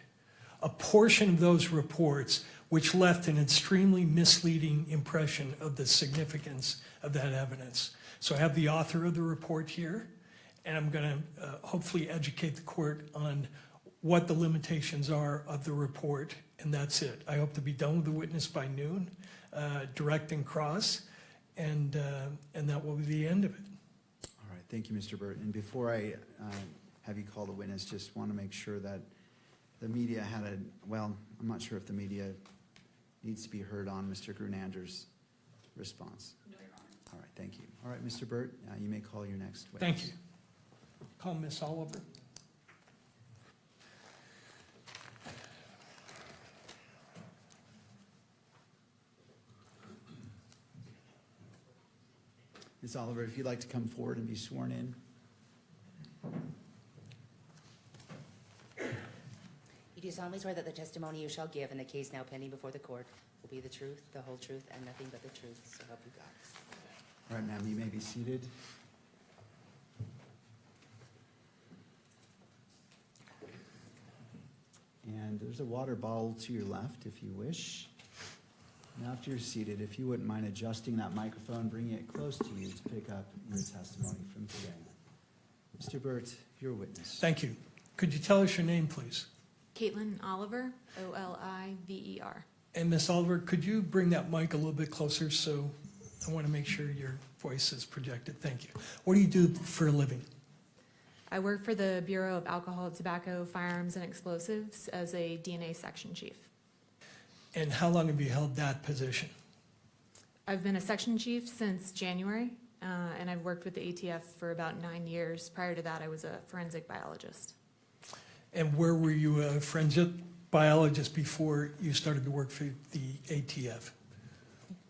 a portion of those reports which left an extremely misleading impression of the significance of that evidence. So I have the author of the report here, and I'm going to hopefully educate the court on what the limitations are of the report, and that's it. I hope to be done with the witness by noon, direct and cross, and that will be the end of it. All right, thank you, Mr. Burt. And before I have you call the witness, just want to make sure that the media had well, I'm not sure if the media needs to be heard on Mr. Grunander's response. No, Your Honor. All right, thank you. All right, Mr. Burt, you may call your next witness. Thank you. Call Miss Oliver. Ms. Oliver, if you'd like to come forward and be sworn in. You do solemnly swear that the testimony you shall give in the case now pending before the court will be the truth, the whole truth, and nothing but the truth, so help you God. All right, ma'am, you may be seated. And there's a water bottle to your left if you wish. And after you're seated, if you wouldn't mind adjusting that microphone, bringing it close to you to pick up your testimony from today. Mr. Burt, your witness. Thank you. Could you tell us your name, please? Caitlin Oliver, Oliver. And Miss Oliver, could you bring that mic a little bit closer so I want to make sure your voice is projected? Thank you. What do you do for a living? I work for the Bureau of Alcohol, Tobacco, Firearms, and Explosives as a DNA section chief. And how long have you held that position? I've been a section chief since January, and I've worked with the ATF for about 9 years. Prior to that, I was a forensic biologist. And where were you a forensic biologist before you started to work for the ATF?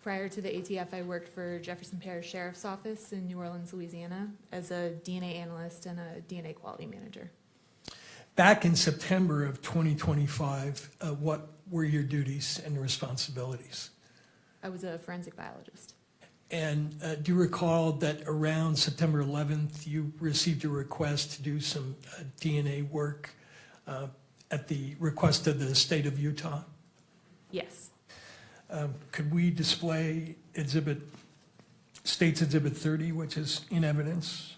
Prior to the ATF, I worked for Jefferson Parish Sheriff's Office in New Orleans, Louisiana, as a DNA analyst and a DNA quality manager. Back in September of 2025, what were your duties and responsibilities? I was a forensic biologist. And do you recall that around September 11th, you received a request to do some DNA work at the request of the state of Utah? Yes. Could we display State's Exhibit 30, which is in evidence?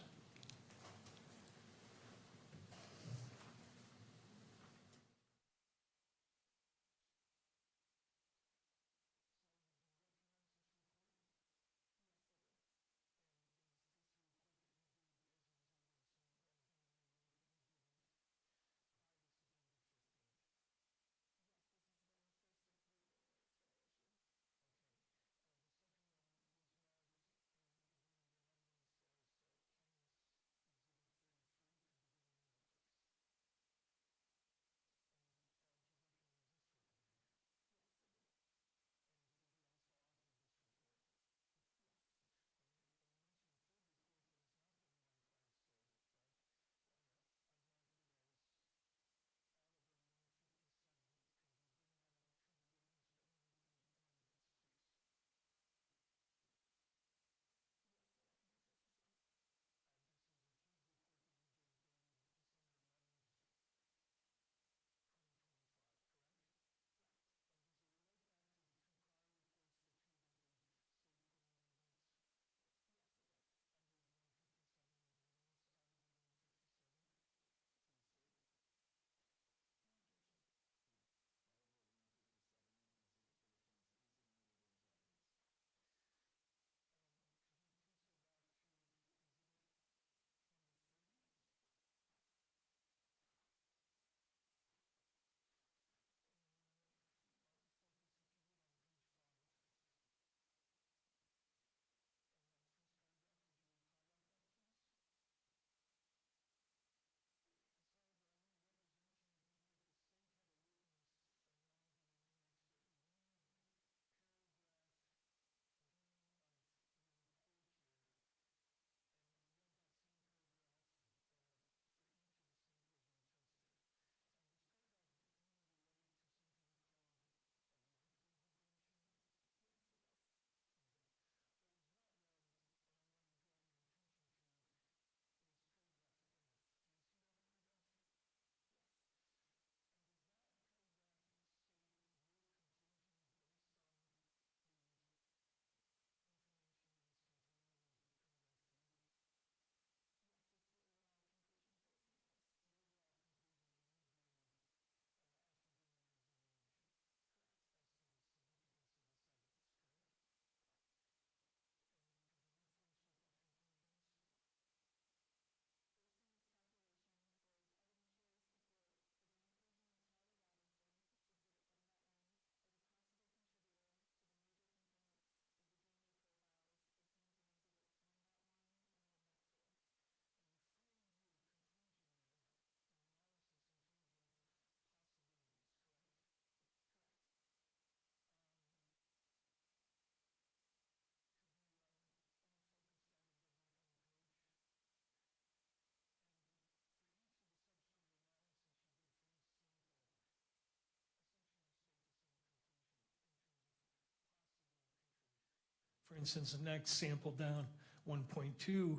For instance, the next sample down, 1.2,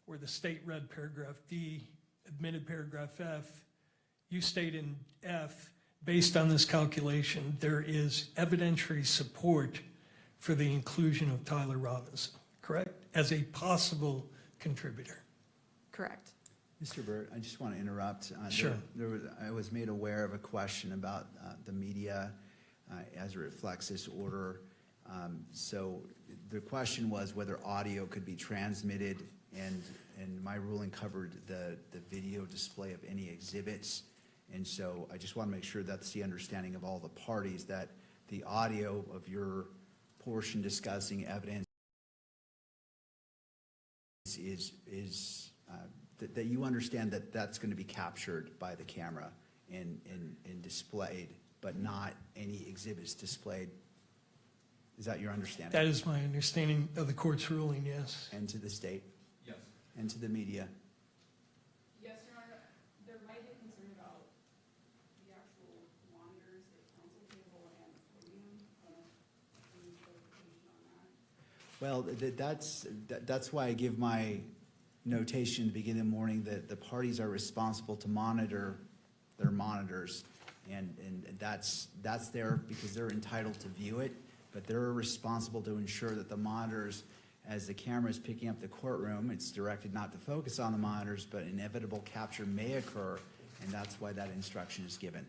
where the state read paragraph D, admitted paragraph F, you state in F, based on this calculation, there is evidentiary support for the inclusion of Tyler Robinson, correct? As a possible contributor. Correct. Mr. Burt, I just want to interrupt. Sure. I was made aware of a question about the media as it reflects this order. So the question was whether audio could be transmitted, and my ruling covered the video display of any exhibits. And so I just want to make sure that's the understanding of all the parties, that the audio of your portion discussing evidence is that you understand that that's going to be captured by the camera and displayed, but not any exhibits displayed. Is that your understanding? That is my understanding of the court's ruling, yes. And to the state? Yes. And to the media? Yes, Your Honor, there might be concern about the actual monitors at council table and podium. Any clarification on that? Well, that's why I give my notation at the beginning of the morning that the parties are responsible to monitor their monitors. And that's there because they're entitled to view it, but they're responsible to ensure that the monitors, as the camera is picking up the courtroom, it's directed not to focus on the monitors, but inevitable capture may occur, and that's why that instruction is given.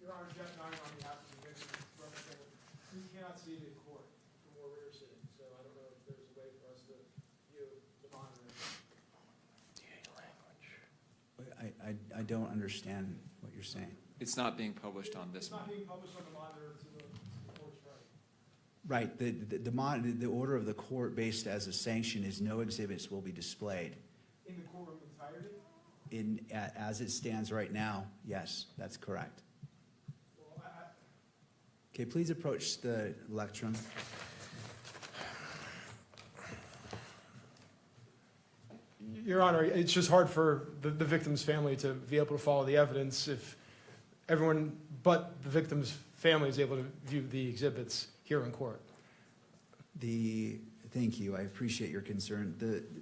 Your Honor, Jeff Nye on behalf of the victim representative. We cannot see the court from where we're sitting, so I don't know if there's a way for us to view the monitor. I don't understand what you're saying. It's not being published on this It's not one. being published on the monitor to the court's right. Right, the order of the court based as a sanction is no exhibits will be displayed. In the courtroom entirety? As it stands right now, yes, that's correct. Well, Okay, please approach the lectern. Your Honor, it's just hard for the victim's family to be able to follow the evidence if everyone but the victim's family is able to view the exhibits here in court. Thank you, I appreciate your concern.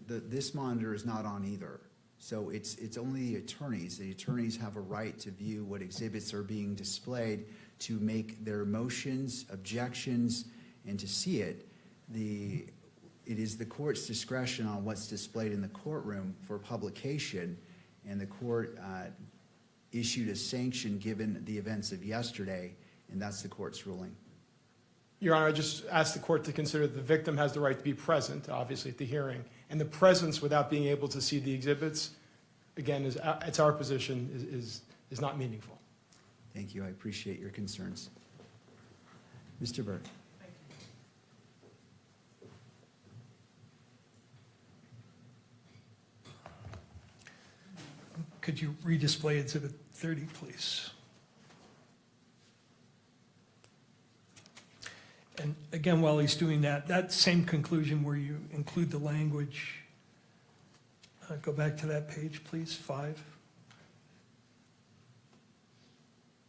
This monitor is not on either. So it's only the attorneys. The attorneys have a right to view what exhibits are being displayed, to make their motions, objections, and to see it. It is the court's discretion on what's displayed in the courtroom for publication, and the court issued a sanction given the events of yesterday, and that's the court's ruling. Your Honor, I just asked the court to consider that the victim has the right to be present, obviously, at the hearing, and the presence without being able to see the exhibits, again, it's our position, is not meaningful. Thank you, I appreciate your concerns. Mr. Burke. Could you redisplay Exhibit 30, please? And again, while he's doing that, that same conclusion where you include the language, go back to that page, please, 5.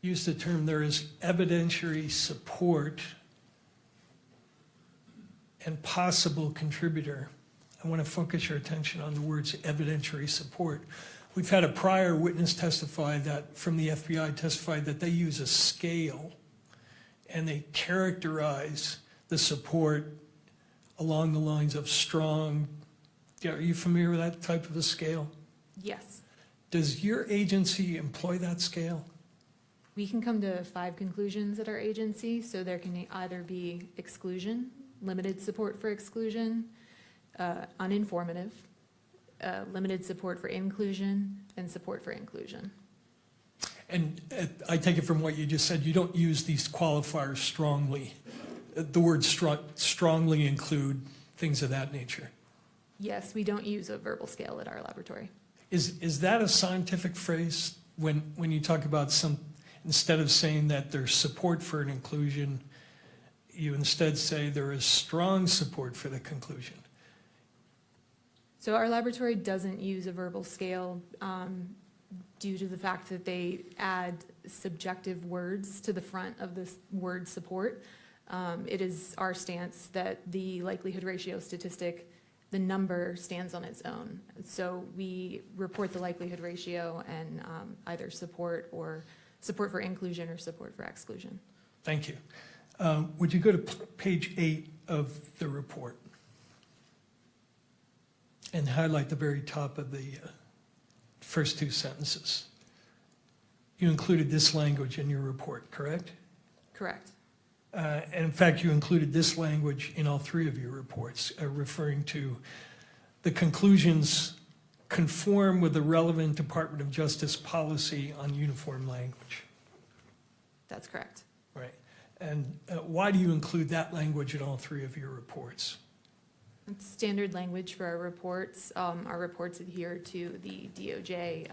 Use the term, there is evidentiary support and possible contributor. I want to focus your attention on the words evidentiary support. We've had a prior witness testify that, from the FBI, testified that they use a scale and they characterize the support along the lines of strong. Are you familiar with that type of a scale? Yes. Does your agency employ that scale? We can come to 5 conclusions at our agency, so there can either be exclusion, limited support for exclusion, uninformative, limited support for inclusion, and support for inclusion. And I take it from what you just said, you don't use these qualifiers strongly. The words strongly include things of that nature. Yes, we don't use a verbal scale at our laboratory. Is that a scientific phrase when you talk about instead of saying that there's support for an inclusion, you instead say there is strong support for the conclusion? So our laboratory doesn't use a verbal scale due to the fact that they add subjective words to the front of this word support. It is our stance that the likelihood ratio statistic, the number stands on its own. So we report the likelihood ratio and either support for inclusion or support for exclusion. Thank you. Would you go to page 8 of the report? And highlight the very top of the first 2 sentences. You included this language in your report, correct? Correct. And in fact, you included this language in all 3 of your reports, referring to the conclusions conform with the relevant Department of Justice policy on uniform language. That's correct. Right. And why do you include that language in all 3 of your reports? It's standard language for our reports. Our reports adhere to the DOJ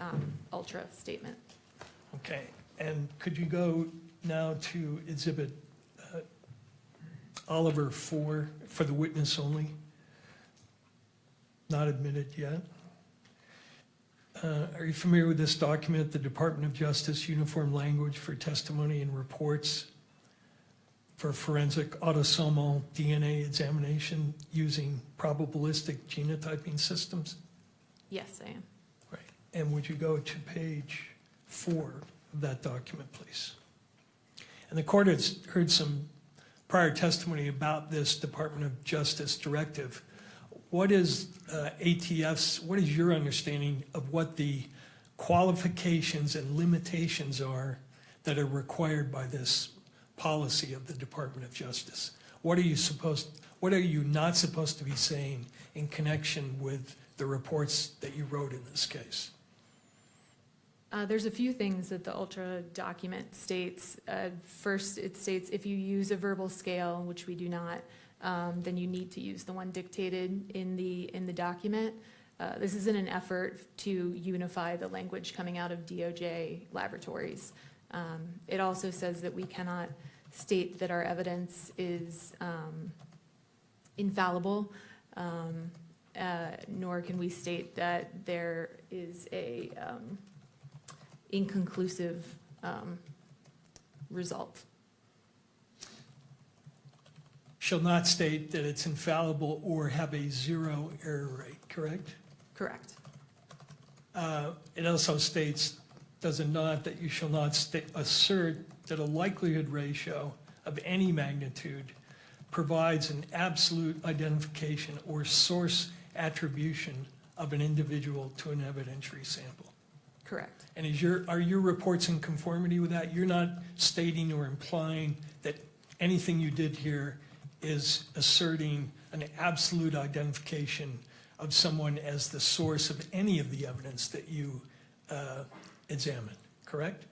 Ultra statement. Okay. And could you go now to Exhibit Oliver 4 for the witness only? Not admitted yet. Are you familiar with this document, the Department of Justice Uniform Language for Testimony and Reports for Forensic Autosomal DNA Examination using probabilistic genotyping systems? Yes, I am. Right. And would you go to page 4 of that document, please? And the court has heard some prior testimony about this Department of Justice directive. What is ATF's, what is your understanding of what the qualifications and limitations are that are required by this policy of the Department of Justice? What are you not supposed to be saying in connection with the reports that you wrote in this case? There's a few things that the Ultra document states. First, it states if you use a verbal scale, which we do not, then you need to use the one dictated in the document. This is in an effort to unify the language coming out of DOJ laboratories. It also says that we cannot state that our evidence is infallible, nor can we state that there is a inconclusive result. Shall not state that it's infallible or have a 0 error rate, correct? Correct. It also states, does it not, that you shall not assert that a likelihood ratio of any magnitude provides an absolute identification or source attribution of an individual to an evidentiary sample. Correct. And are your reports in conformity with that? You're not stating or implying that anything you did here is asserting an absolute identification of someone as the source of any of the evidence that you examined, correct?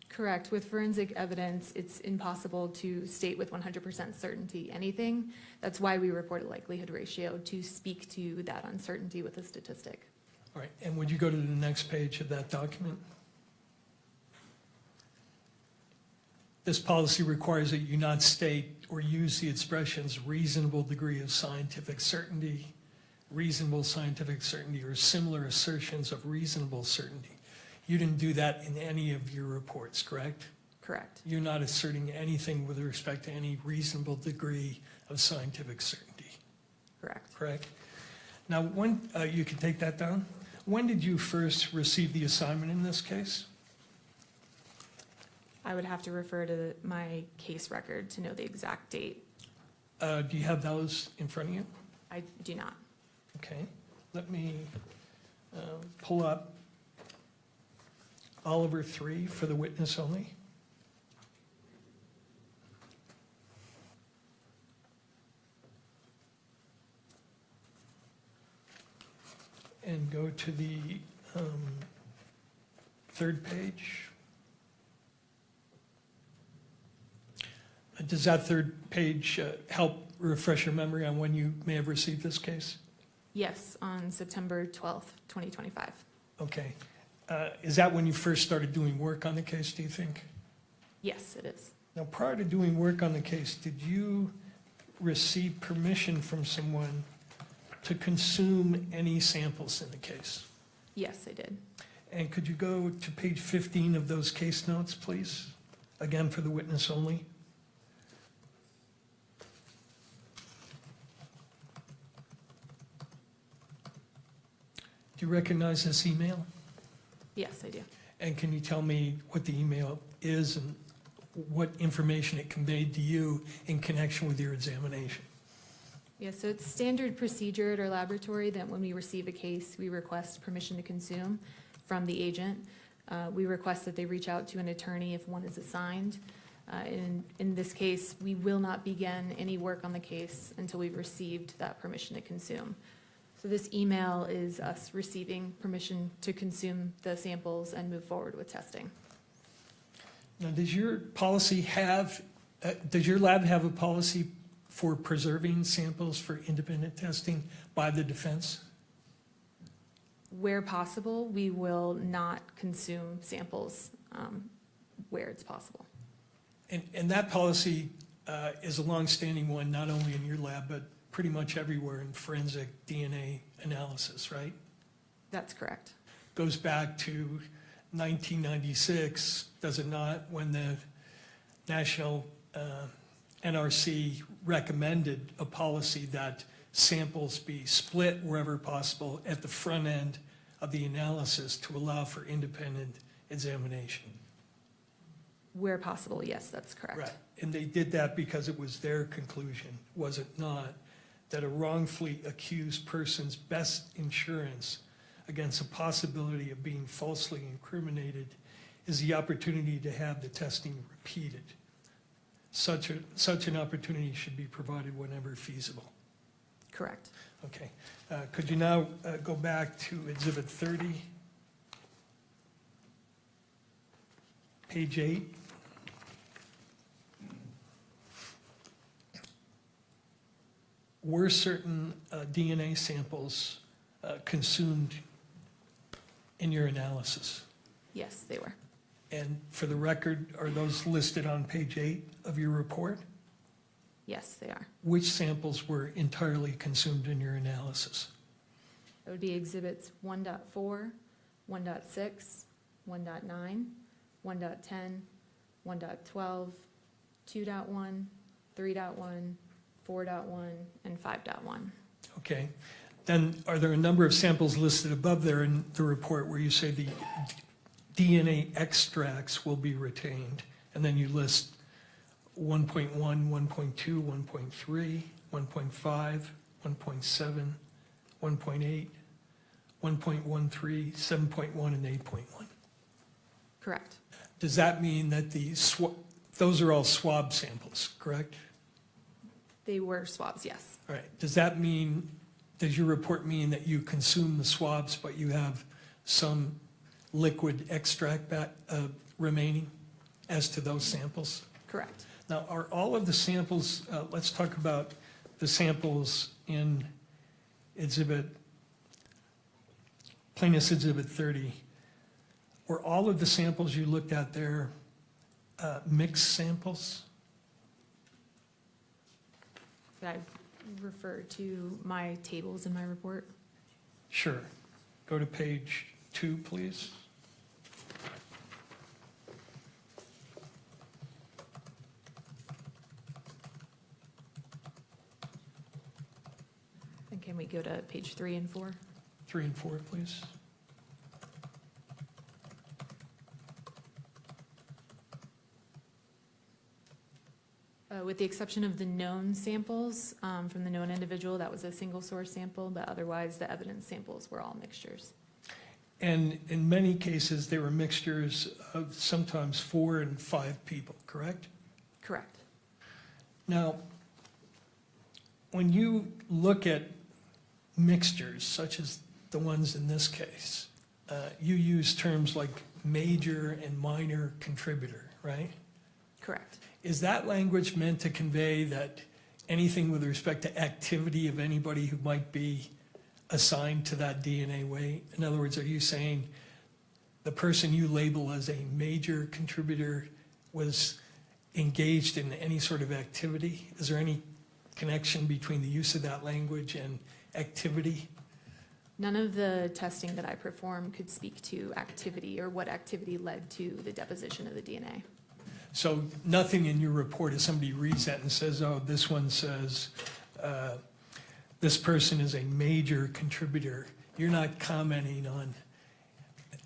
Correct. With forensic evidence, it's impossible to state with 100% certainty anything. That's why we report a likelihood ratio, to speak to that uncertainty with a statistic. All right, and would you go to the next page of that document? This policy requires that you not state or use the expressions reasonable degree of scientific certainty, reasonable scientific certainty, or similar assertions of reasonable certainty. You didn't do that in any of your reports, correct? Correct. You're not asserting anything with respect to any reasonable degree of scientific certainty, Correct. correct? Now, when, you can take that down. When did you first receive the assignment in this case? I would have to refer to my case record to know the exact date. Do you have those in front of you? I do not. Okay, let me pull up Oliver 3 for the witness only. And go to the third page. Does that third page help refresh your memory on when you may have received this case? Yes, on September 12th, 2025. Okay. Is that when you first started doing work on the case, do you think? Yes, it is. Now, prior to doing work on the case, did you receive permission from someone to consume any samples in the case? Yes, I did. And could you go to page 15 of those case notes, please? Again, for the witness only. Do you recognize this email? Yes, I do. And can you tell me what the email is and what information it conveyed to you in connection with your examination? Yeah, so it's standard procedure at our laboratory that when we receive a case, we request permission to consume from the agent. We request that they reach out to an attorney if one is assigned. In this case, we will not begin any work on the case until we've received that permission to consume. So this email is us receiving permission to consume the samples and move forward with testing. Now, does your policy have, does your lab have a policy for preserving samples for independent testing by the defense? Where possible, we will not consume samples where it's possible. And that policy is a longstanding one, not only in your lab, but pretty much everywhere in forensic DNA analysis, right? That's correct. Goes back to 1996, does it not, when the National NRC recommended a policy that samples be split wherever possible at the front end of the analysis to allow for independent examination. Where possible, yes, that's correct. Right, and they did that because it was their conclusion, was it not, that a wrongfully accused person's best insurance against a possibility of being falsely incriminated is the opportunity to have the testing repeated. Such an opportunity should be provided whenever feasible. Correct. Okay, could you now go back to Exhibit 30? Page 8. Were certain DNA samples consumed in your analysis? Yes, they were. And for the record, are those listed on page 8 of your report? Yes, they are. Which samples were entirely consumed in your analysis? That would be exhibits 1.4, 1.6, 1.9, 1.10, 1.12, 2.1, 3.1, 4.1, and 5.1. Okay. Then are there a number of samples listed above there in the report where you say the DNA extracts will be retained? And then you list 1.1, 1.2, 1.3, 1.5, 1.7, 1.8, 1.13, 7.1, and 8.1. Correct. Does that mean that those are all swab samples, correct? They were swabs, yes. All right. Does that mean, does your report mean that you consume the swabs, but you have some liquid extract remaining as to those samples? Correct. Now, are all of the samples, let's talk about the samples in Plaintiff's Exhibit 30. Were all of the samples you looked at there mixed samples? Could I refer to my tables in my report? Sure. Go to page 2, please. And can we go to page 3 and 4? 3 and 4, please. With the exception of the known samples from the known individual, that was a single source sample, but otherwise the evidence samples were all mixtures. And in many cases, they were mixtures of sometimes 4 and 5 people, correct? Correct. Now, when you look at mixtures, such as the ones in this case, you use terms like major and minor contributor, right? Correct. Is that language meant to convey that anything with respect to activity of anybody who might be assigned to that DNA weight? In other words, are you saying the person you label as a major contributor was engaged in any sort of activity? Is there any connection between the use of that language and activity? None of the testing that I performed could speak to activity or what activity led to the deposition of the DNA. So nothing in your report, if somebody reads that and says, oh, this one says this person is a major contributor, you're not commenting on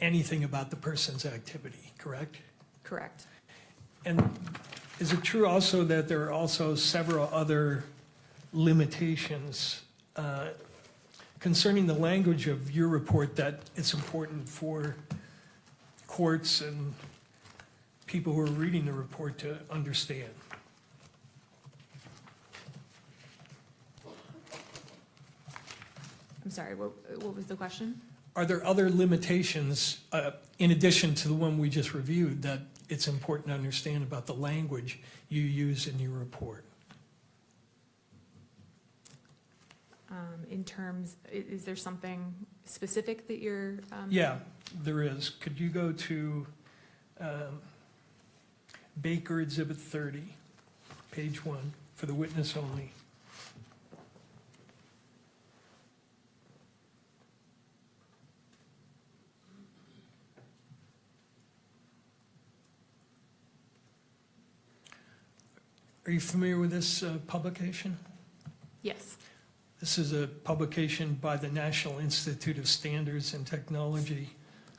anything about the person's activity, correct? Correct. And is it true also that there are also several other limitations concerning the language of your report that it's important for courts and people who are reading the report to understand? I'm sorry, what was the question? Are there other limitations, in addition to the one we just reviewed, that it's important to understand about the language you use in your report? In terms, is there something specific that you're? Yeah, there is. Could you go to Baker Exhibit 30, page 1, for the witness only? Are you familiar with this publication? Yes. This is a publication by the National Institute of Standards and Technology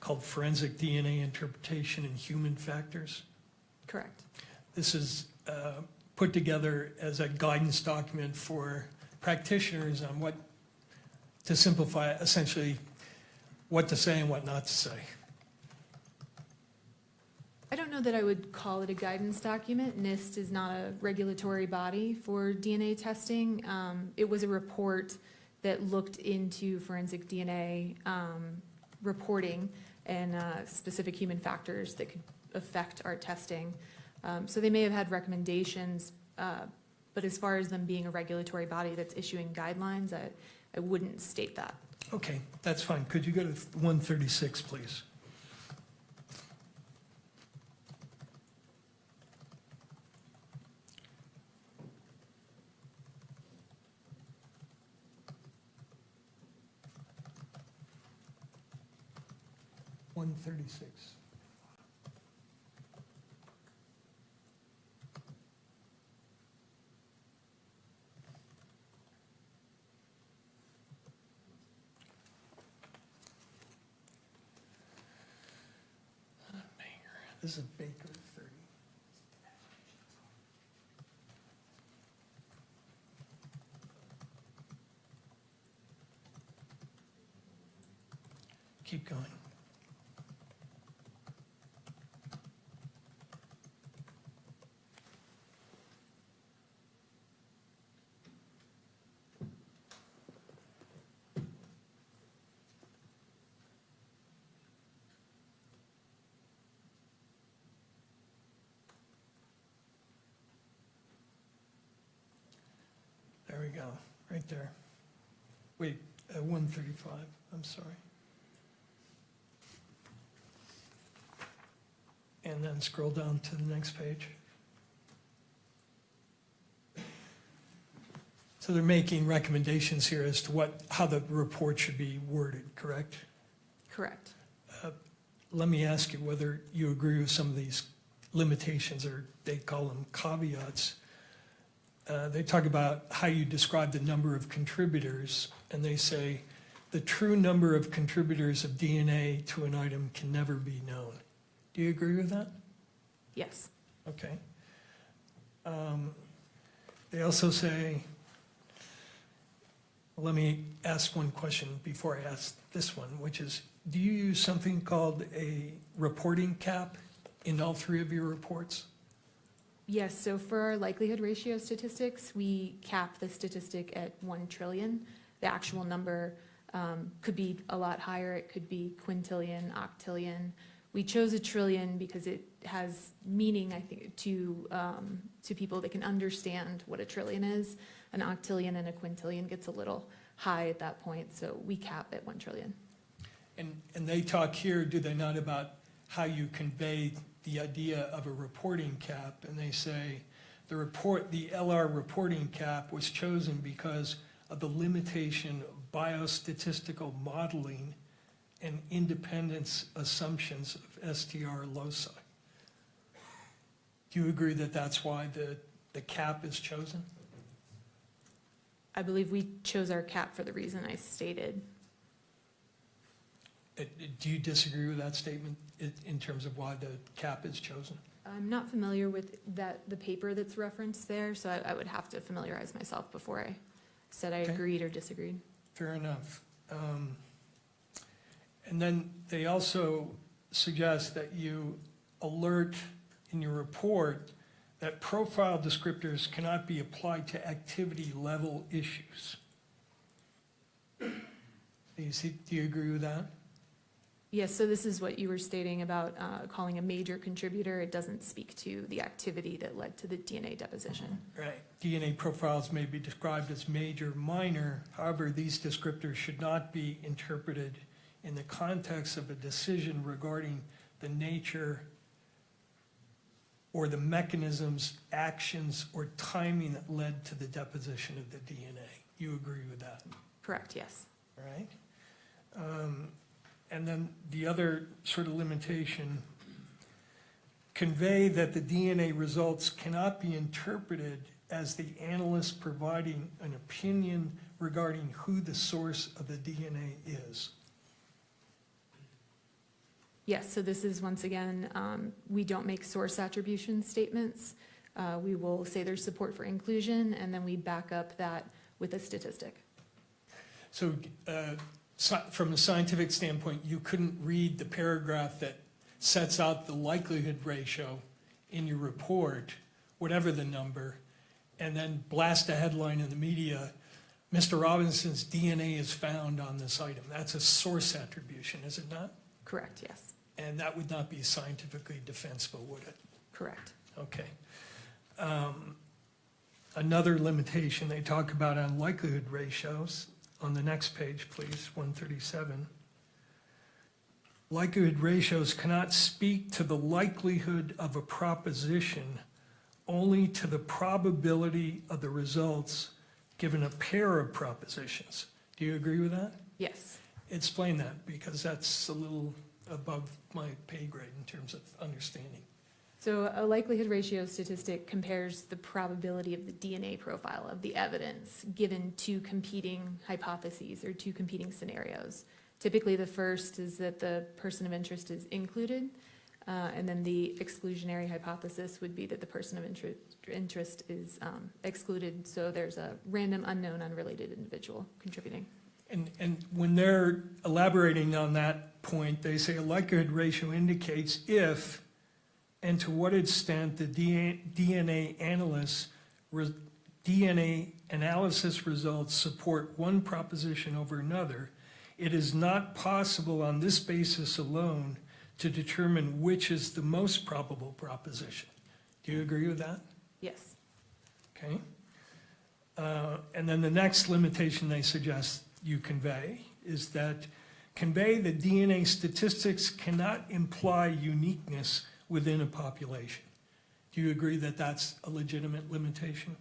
called Forensic DNA Interpretation and Human Factors. Correct. This is put together as a guidance document for practitioners on what, to simplify it, essentially what to say and what not to say. I don't know that I would call it a guidance document. NIST is not a regulatory body for DNA testing. It was a report that looked into forensic DNA reporting and specific human factors that could affect our testing. So they may have had recommendations, but as far as them being a regulatory body that's issuing guidelines, I wouldn't state that. Okay, that's fine. Could you go to 136, please? $136. This is Baker 30. Keep going. There we go, right there. Wait, 135, I'm sorry. And then scroll down to the next page. So they're making recommendations here as to how the report should be worded, correct? Correct. Let me ask you whether you agree with some of these limitations, or they call them caveats. They talk about how you describe the number of contributors, and they say the true number of contributors of DNA to an item can never be known. Do you agree with that? Yes. Okay. They also say, let me ask one question before I ask this one, which is, do you use something called a reporting cap in all three of your reports? Yes, so for our likelihood ratio statistics, we cap the statistic at 1 trillion. The actual number could be a lot higher. It could be quintillion, octillion. We chose 1 trillion because it has meaning, I think, to people that can understand what 1 trillion is. An octillion and a quintillion gets a little high at that point, so we cap at 1 trillion. And they talk here, do they not, about how you convey the idea of a reporting cap? And they say the LR reporting cap was chosen because of the limitation of biostatistical modeling and independence assumptions of STR loci. Do you agree that that's why the cap is chosen? I believe we chose our cap for the reason I stated. Do you disagree with that statement in terms of why the cap is chosen? I'm not familiar with the paper that's referenced there, so I would have to familiarize myself before I said I Okay. agreed or disagreed. Fair enough. And then they also suggest that you alert in your report that profile descriptors cannot be applied to activity level issues. Do you agree with that? Yes, so this is what you were stating about calling a major contributor. It doesn't speak to the activity that led to the DNA deposition. Right. DNA profiles may be described as major, minor. However, these descriptors should not be interpreted in the context of a decision regarding the nature or the mechanisms, actions, or timing that led to the deposition of the DNA. You agree with that? Correct, yes. All right. And then the other sort of limitation, convey that the DNA results cannot be interpreted as the analyst providing an opinion regarding who the source of the DNA is. Yes, so this is, once again, we don't make source attribution statements. We will say there's support for inclusion, and then we back up that with a statistic. So from a scientific standpoint, you couldn't read the paragraph that sets out the likelihood ratio in your report, whatever the number, and then blast a headline in the media, Mr. Robinson's DNA is found on this item. That's a source attribution, is it not? Correct, yes. And that would not be scientifically defensible, would it? Correct. Okay. Another limitation they talk about on likelihood ratios, on the next page, please, 137. Likelihood ratios cannot speak to the likelihood of a proposition, only to the probability of the results given a pair of propositions. Do you agree with that? Yes. Explain that, because that's a little above my pay grade in terms of understanding. So a likelihood ratio statistic compares the probability of the DNA profile of the evidence given two competing hypotheses or two competing scenarios. Typically, the first is that the person of interest is included, and then the exclusionary hypothesis would be that the person of interest is excluded, so there's a random, unknown, unrelated individual contributing. And when they're elaborating on that point, they say a likelihood ratio indicates if and to what extent the DNA analysis results support one proposition over another. It is not possible on this basis alone to determine which is the most probable proposition. Do you agree with that? Yes. Okay. And then the next limitation they suggest you convey is that convey that DNA statistics cannot imply uniqueness within a population. Do you agree that that's a legitimate limitation?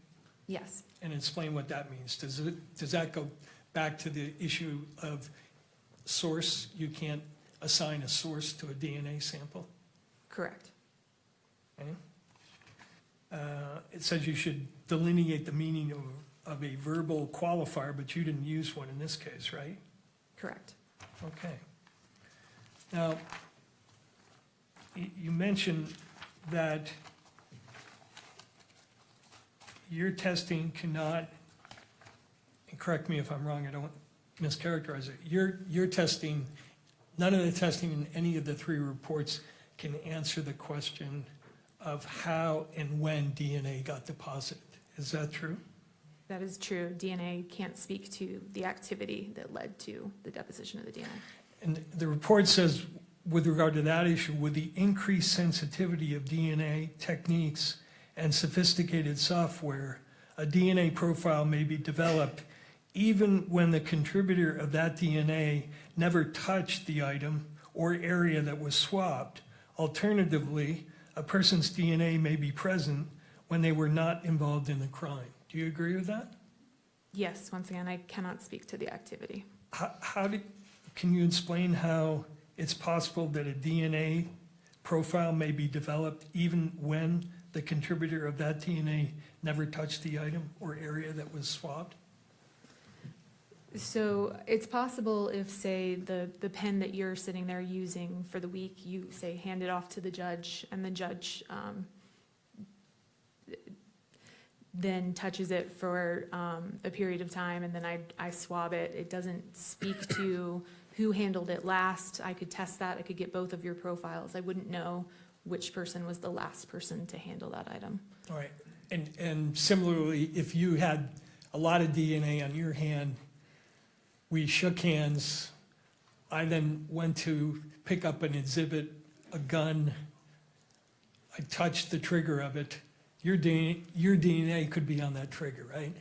Yes. And explain what that means. Does that go back to the issue of source? You can't assign a source to a DNA sample? Correct. Okay. It says you should delineate the meaning of a verbal qualifier, but you didn't use one in this case, right? Correct. Okay. Now, you mentioned that your testing cannot, and correct me if I'm wrong, I don't mischaracterize it. Your testing, none of the testing in any of the three reports can answer the question of how and when DNA got deposited. Is that true? That is true. DNA can't speak to the activity that led to the deposition of the DNA. And the report says, with regard to that issue, with the increased sensitivity of DNA techniques and sophisticated software, a DNA profile may be developed even when the contributor of that DNA never touched the item or area that was swapped. Alternatively, a person's DNA may be present when they were not involved in the crime. Do you agree with that? Yes, once again, I cannot speak to the activity. Can you explain how it's possible that a DNA profile may be developed even when the contributor of that DNA never touched the item or area that was swapped? So it's possible if, say, the pen that you're sitting there using for the week, you say, hand it off to the judge, and the judge then touches it for a period of time, and then I swab it. It doesn't speak to who handled it last. I could test that. I could get both of your profiles. I wouldn't know which person was the last person to handle that item. All right. And similarly, if you had a lot of DNA on your hand, we shook hands, I then went to pick up an exhibit, a gun, I touched the trigger of it, your DNA could be on that trigger, right?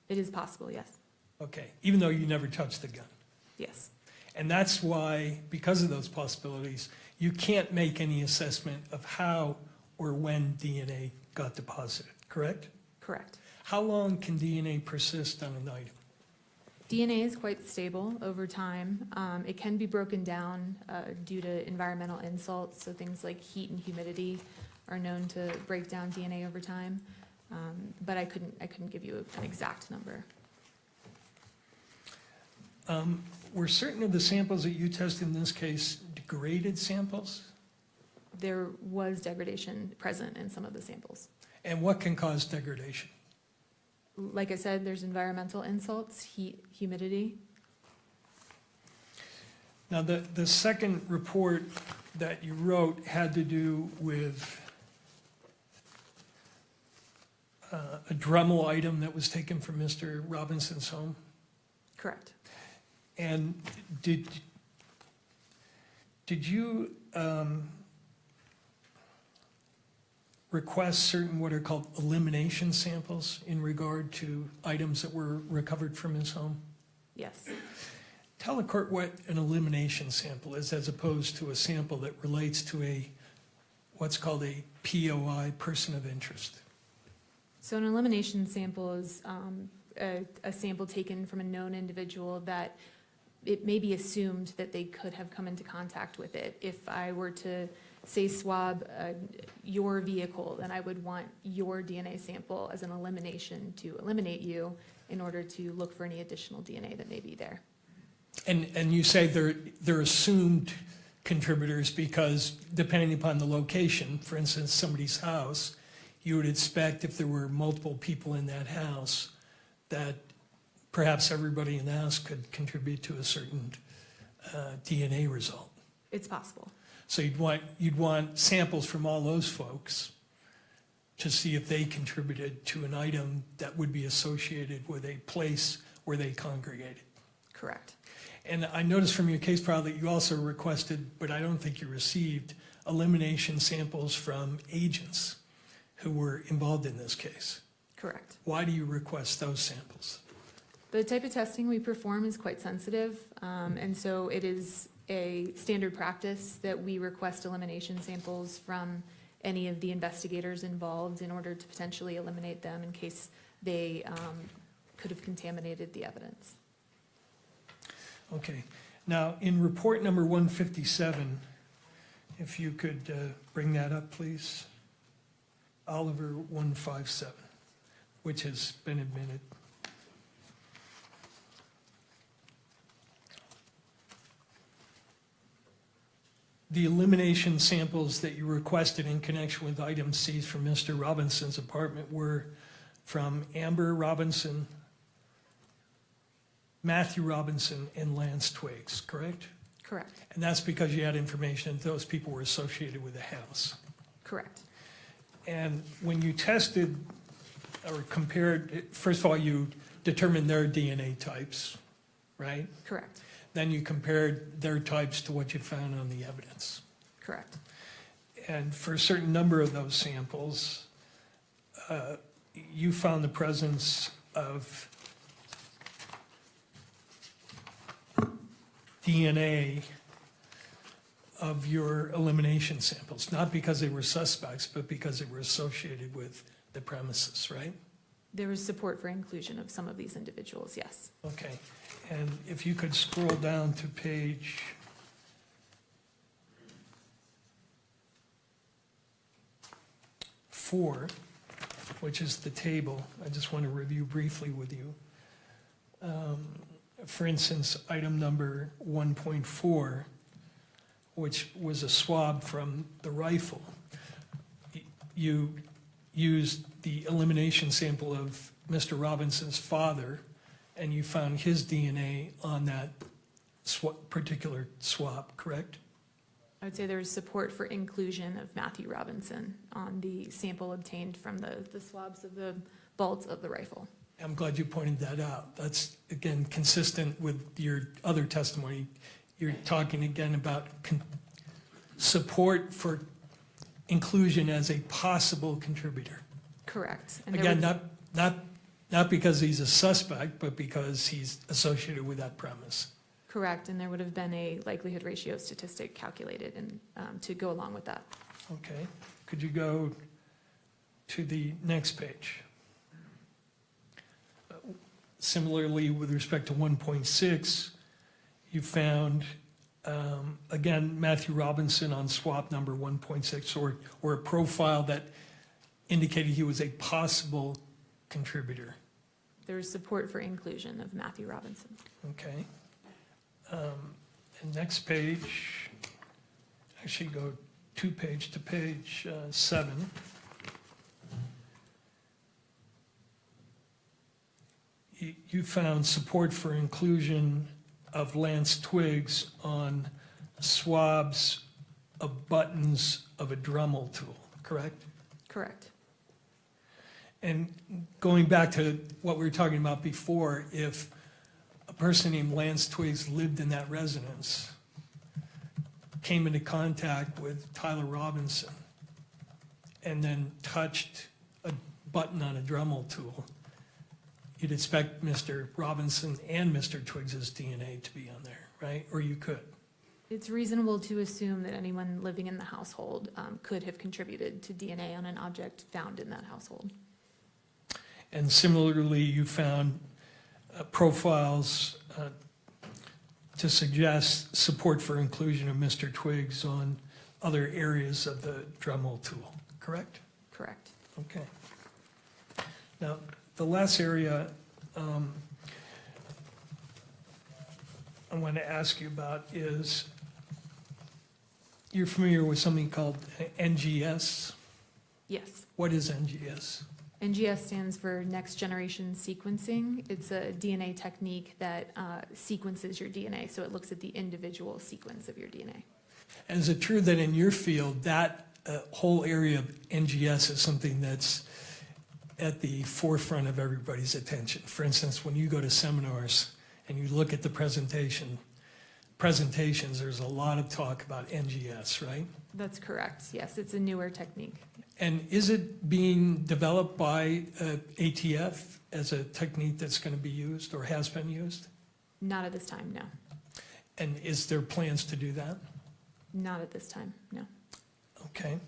It is possible, yes. Okay, even though you never touched the gun. Yes, And that's why, because of those possibilities, you can't make any assessment of how or when DNA got deposited, correct? correct. How long can DNA persist on an item? DNA is quite stable over time. It can be broken down due to environmental insults, so things like heat and humidity are known to break down DNA over time. But I couldn't give you an exact number. Were certain of the samples that you tested in this case degraded samples? There was degradation present in some of the samples. And what can cause degradation? Like I said, there's environmental insults, heat, humidity. Now, the second report that you wrote had to do with a Dremel item that was taken from Mr. Robinson's home. Correct. And did you request certain what are called elimination samples in regard to items that were recovered from his home? Yes. Tell the court what an elimination sample is as opposed to a sample that relates to what's called a POI, person of interest. So an elimination sample is a sample taken from a known individual that it may be assumed that they could have come into contact with it. If I were to, say, swab your vehicle, then I would want your DNA sample as an elimination to eliminate you in order to look for any additional DNA that may be there. And you say they're assumed contributors because depending upon the location, for instance, somebody's house, you would expect if there were multiple people in that house that perhaps everybody in the house could contribute to a certain DNA result. It's possible. So you'd want samples from all those folks to see if they contributed to an item that would be associated with a place where they congregated. Correct. And I noticed from your case file that you also requested, but I don't think you received, elimination samples from agents who were involved in this case. Correct. Why do you request those samples? The type of testing we perform is quite sensitive, and so it is a standard practice that we request elimination samples from any of the investigators involved in order to potentially eliminate them in case they could have contaminated the evidence. Okay. Now, in report number 157, if you could bring that up, please. Oliver 157, which has been admitted. The elimination samples that you requested in connection with items seized from Mr. Robinson's apartment were from Amber Robinson, Matthew Robinson, and Lance Twiggs, correct? Correct. And that's because you had information that those people were associated with the house. Correct. And when you tested or compared, first of all, you determined their DNA types, right? Correct. Then you compared their types to what you found on the evidence. Correct. And for a certain number of those samples, you found the presence of DNA of your elimination samples, not because they were suspects, but because they were associated with the premises, right? There was support for inclusion of some of these individuals, yes. Okay, and if you could scroll down to page 4, which is the table. I just want to review briefly with you. for instance, item number 1.4, which was a swab from the rifle, you used the elimination sample of Mr. Robinson's father, and you found his DNA on that particular swab, correct? I would say there was support for inclusion of Matthew Robinson on the sample obtained from the swabs of the bolts of the rifle. I'm glad you pointed that out. That's, again, consistent with your other testimony. You're talking again about support for inclusion as a possible contributor. Correct. And there Again, was- not because he's a suspect, but because he's associated with that premise. Correct, and there would have been a likelihood ratio statistic calculated and to go along with that. Okay, could you go to the next page? Similarly, with respect to 1.6, you found, again, Matthew Robinson on swab number 1.6, or a profile that indicated he was a possible contributor. There was support for inclusion of Matthew Robinson. Okay. And next page, actually go page to page 7. You found support for inclusion of Lance Twiggs on swabs of buttons of a Dremel tool, correct? Correct. And going back to what we were talking about before, if a person named Lance Twiggs lived in that residence, came into contact with Tyler Robinson, and then touched a button on a Dremel tool, you'd expect Mr. Robinson and Mr. Twiggs's DNA to be on there, right? Or you could. It's reasonable to assume that anyone living in the household could have contributed to DNA on an object found in that household. And similarly, you found profiles to suggest support for inclusion of Mr. Twiggs on other areas of the Dremel tool, correct? Correct. Okay. Now, the last area I want to ask you about is, you're familiar with something called NGS? Yes. What is NGS? NGS stands for Next Generation Sequencing. It's a DNA technique that sequences your DNA, so it looks at the individual sequence of your DNA. And is it true that in your field, that whole area of NGS is something that's at the forefront of everybody's attention? For instance, when you go to seminars and you look at the presentations, there's a lot of talk about NGS, right? That's correct. Yes, it's a newer technique. And is it being developed by ATF as a technique that's going to be used or has been used? Not at this time, no. And is there plans to do that? Not at this time, no. Okay.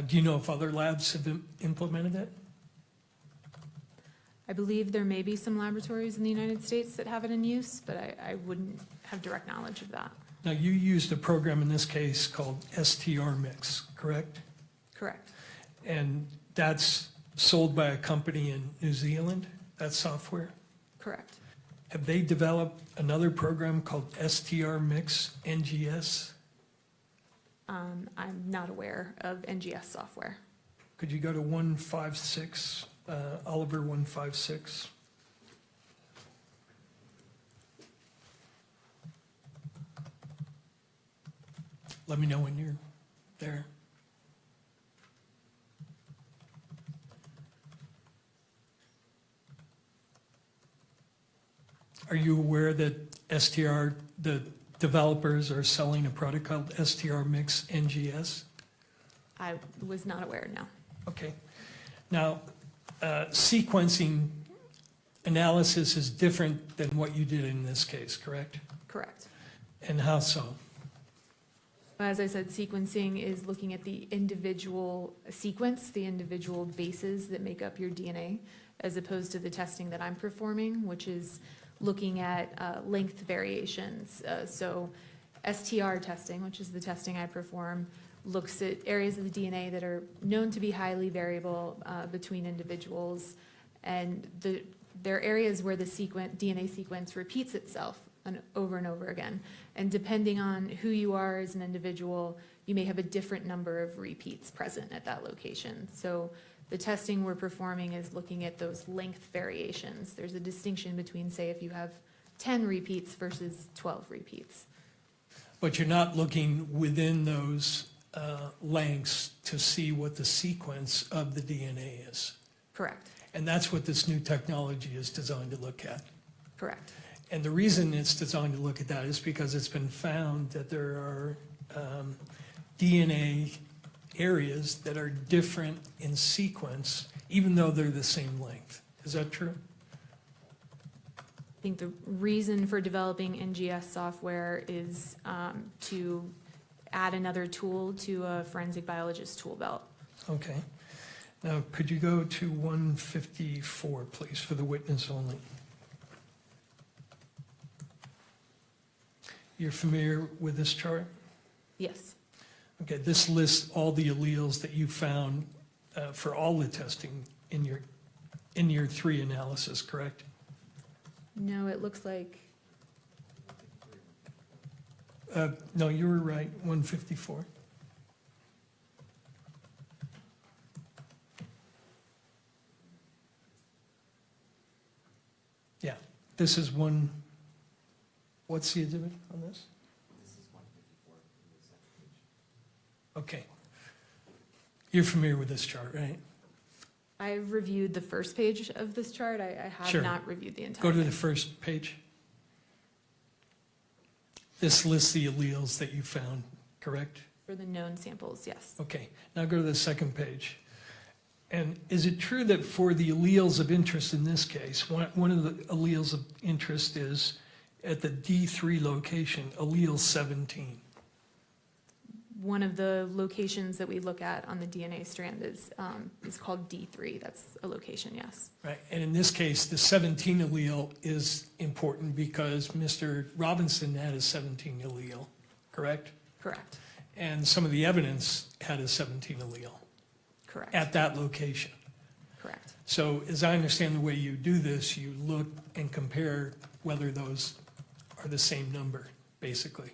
Do you know if other labs have implemented it? I believe there may be some laboratories in the United States that have it in use, but I wouldn't have direct knowledge of that. Now, you used a program in this case called STR Mix, correct? Correct. And that's sold by a company in New Zealand, that software? Correct. Have they developed another program called STR Mix NGS? I'm not aware of NGS software. Could you go to 156, Oliver 156? Let me know when you're there. Are you aware that STR, the developers are selling a product called STR Mix NGS? I was not aware, no. Okay. Now, sequencing analysis is different than what you did in this case, correct? Correct. And how so? As I said, sequencing is looking at the individual sequence, the individual bases that make up your DNA, as opposed to the testing that I'm performing, which is looking at length variations. So STR testing, which is the testing I perform, looks at areas of the DNA that are known to be highly variable between individuals, and the there are areas where the DNA sequence repeats itself over and over again. And depending on who you are as an individual, you may have a different number of repeats present at that location. So the testing we're performing is looking at those length variations. There's a distinction between, say, if you have 10 repeats versus 12 repeats. But you're not looking within those lengths to see what the sequence of the DNA is. Correct, And that's what this new technology is designed to look at. correct. And the reason it's designed to look at that is because it's been found that there are DNA areas that are different in sequence, even though they're the same length. Is that true? I think the reason for developing NGS software is to add another tool to a forensic biologist tool belt. Okay. Now, could you go to 154, please, for the witness only? You're familiar with this chart? Yes, Okay, this lists all the alleles that you found for all the testing in your 3 analysis, correct? no, it looks like, No, you were right, 154. Yeah, this is one, what's the exhibit on this? Okay. You're familiar with this chart, right? I reviewed the first page of this chart. I have Sure. not reviewed the entire Go to the thing. first page. This lists the alleles that you found, correct? For the known samples, yes. Okay, now go to the second page. And is it true that for the alleles of interest in this case, one of the alleles of interest is at the D3 location, allele 17? One of the locations that we look at on the DNA strand is called D3. That's a location, yes. Right, and in this case, the 17 allele is important because Mr. Robinson had a 17 allele, correct? Correct, And some of the evidence had a 17 allele correct, at that location. correct. So as I understand the way you do this, you look and compare whether those are the same number, basically.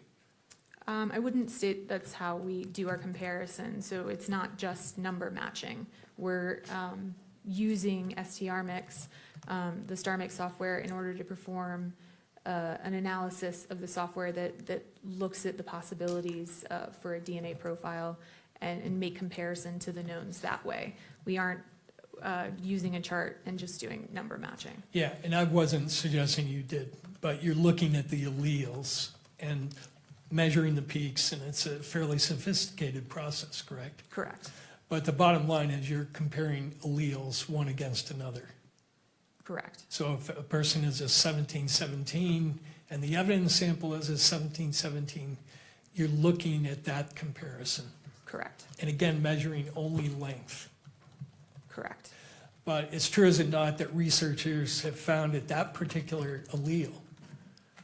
I wouldn't state that's how we do our comparison. So it's not just number matching. We're using STRmix, the STARmix software, in order to perform an analysis of the software that looks at the possibilities for a DNA profile and make comparison to the knowns that way. We aren't using a chart and just doing number matching. Yeah, and I wasn't suggesting you did, but you're looking at the alleles and measuring the peaks, and it's a fairly sophisticated process, correct? Correct, But the bottom line is you're comparing alleles one against another. correct, So if a person is a 1717 and the evidence sample is a 1717, you're looking at that comparison. correct, And again, measuring only length. correct. But it's true, is it not, that researchers have found that that particular allele,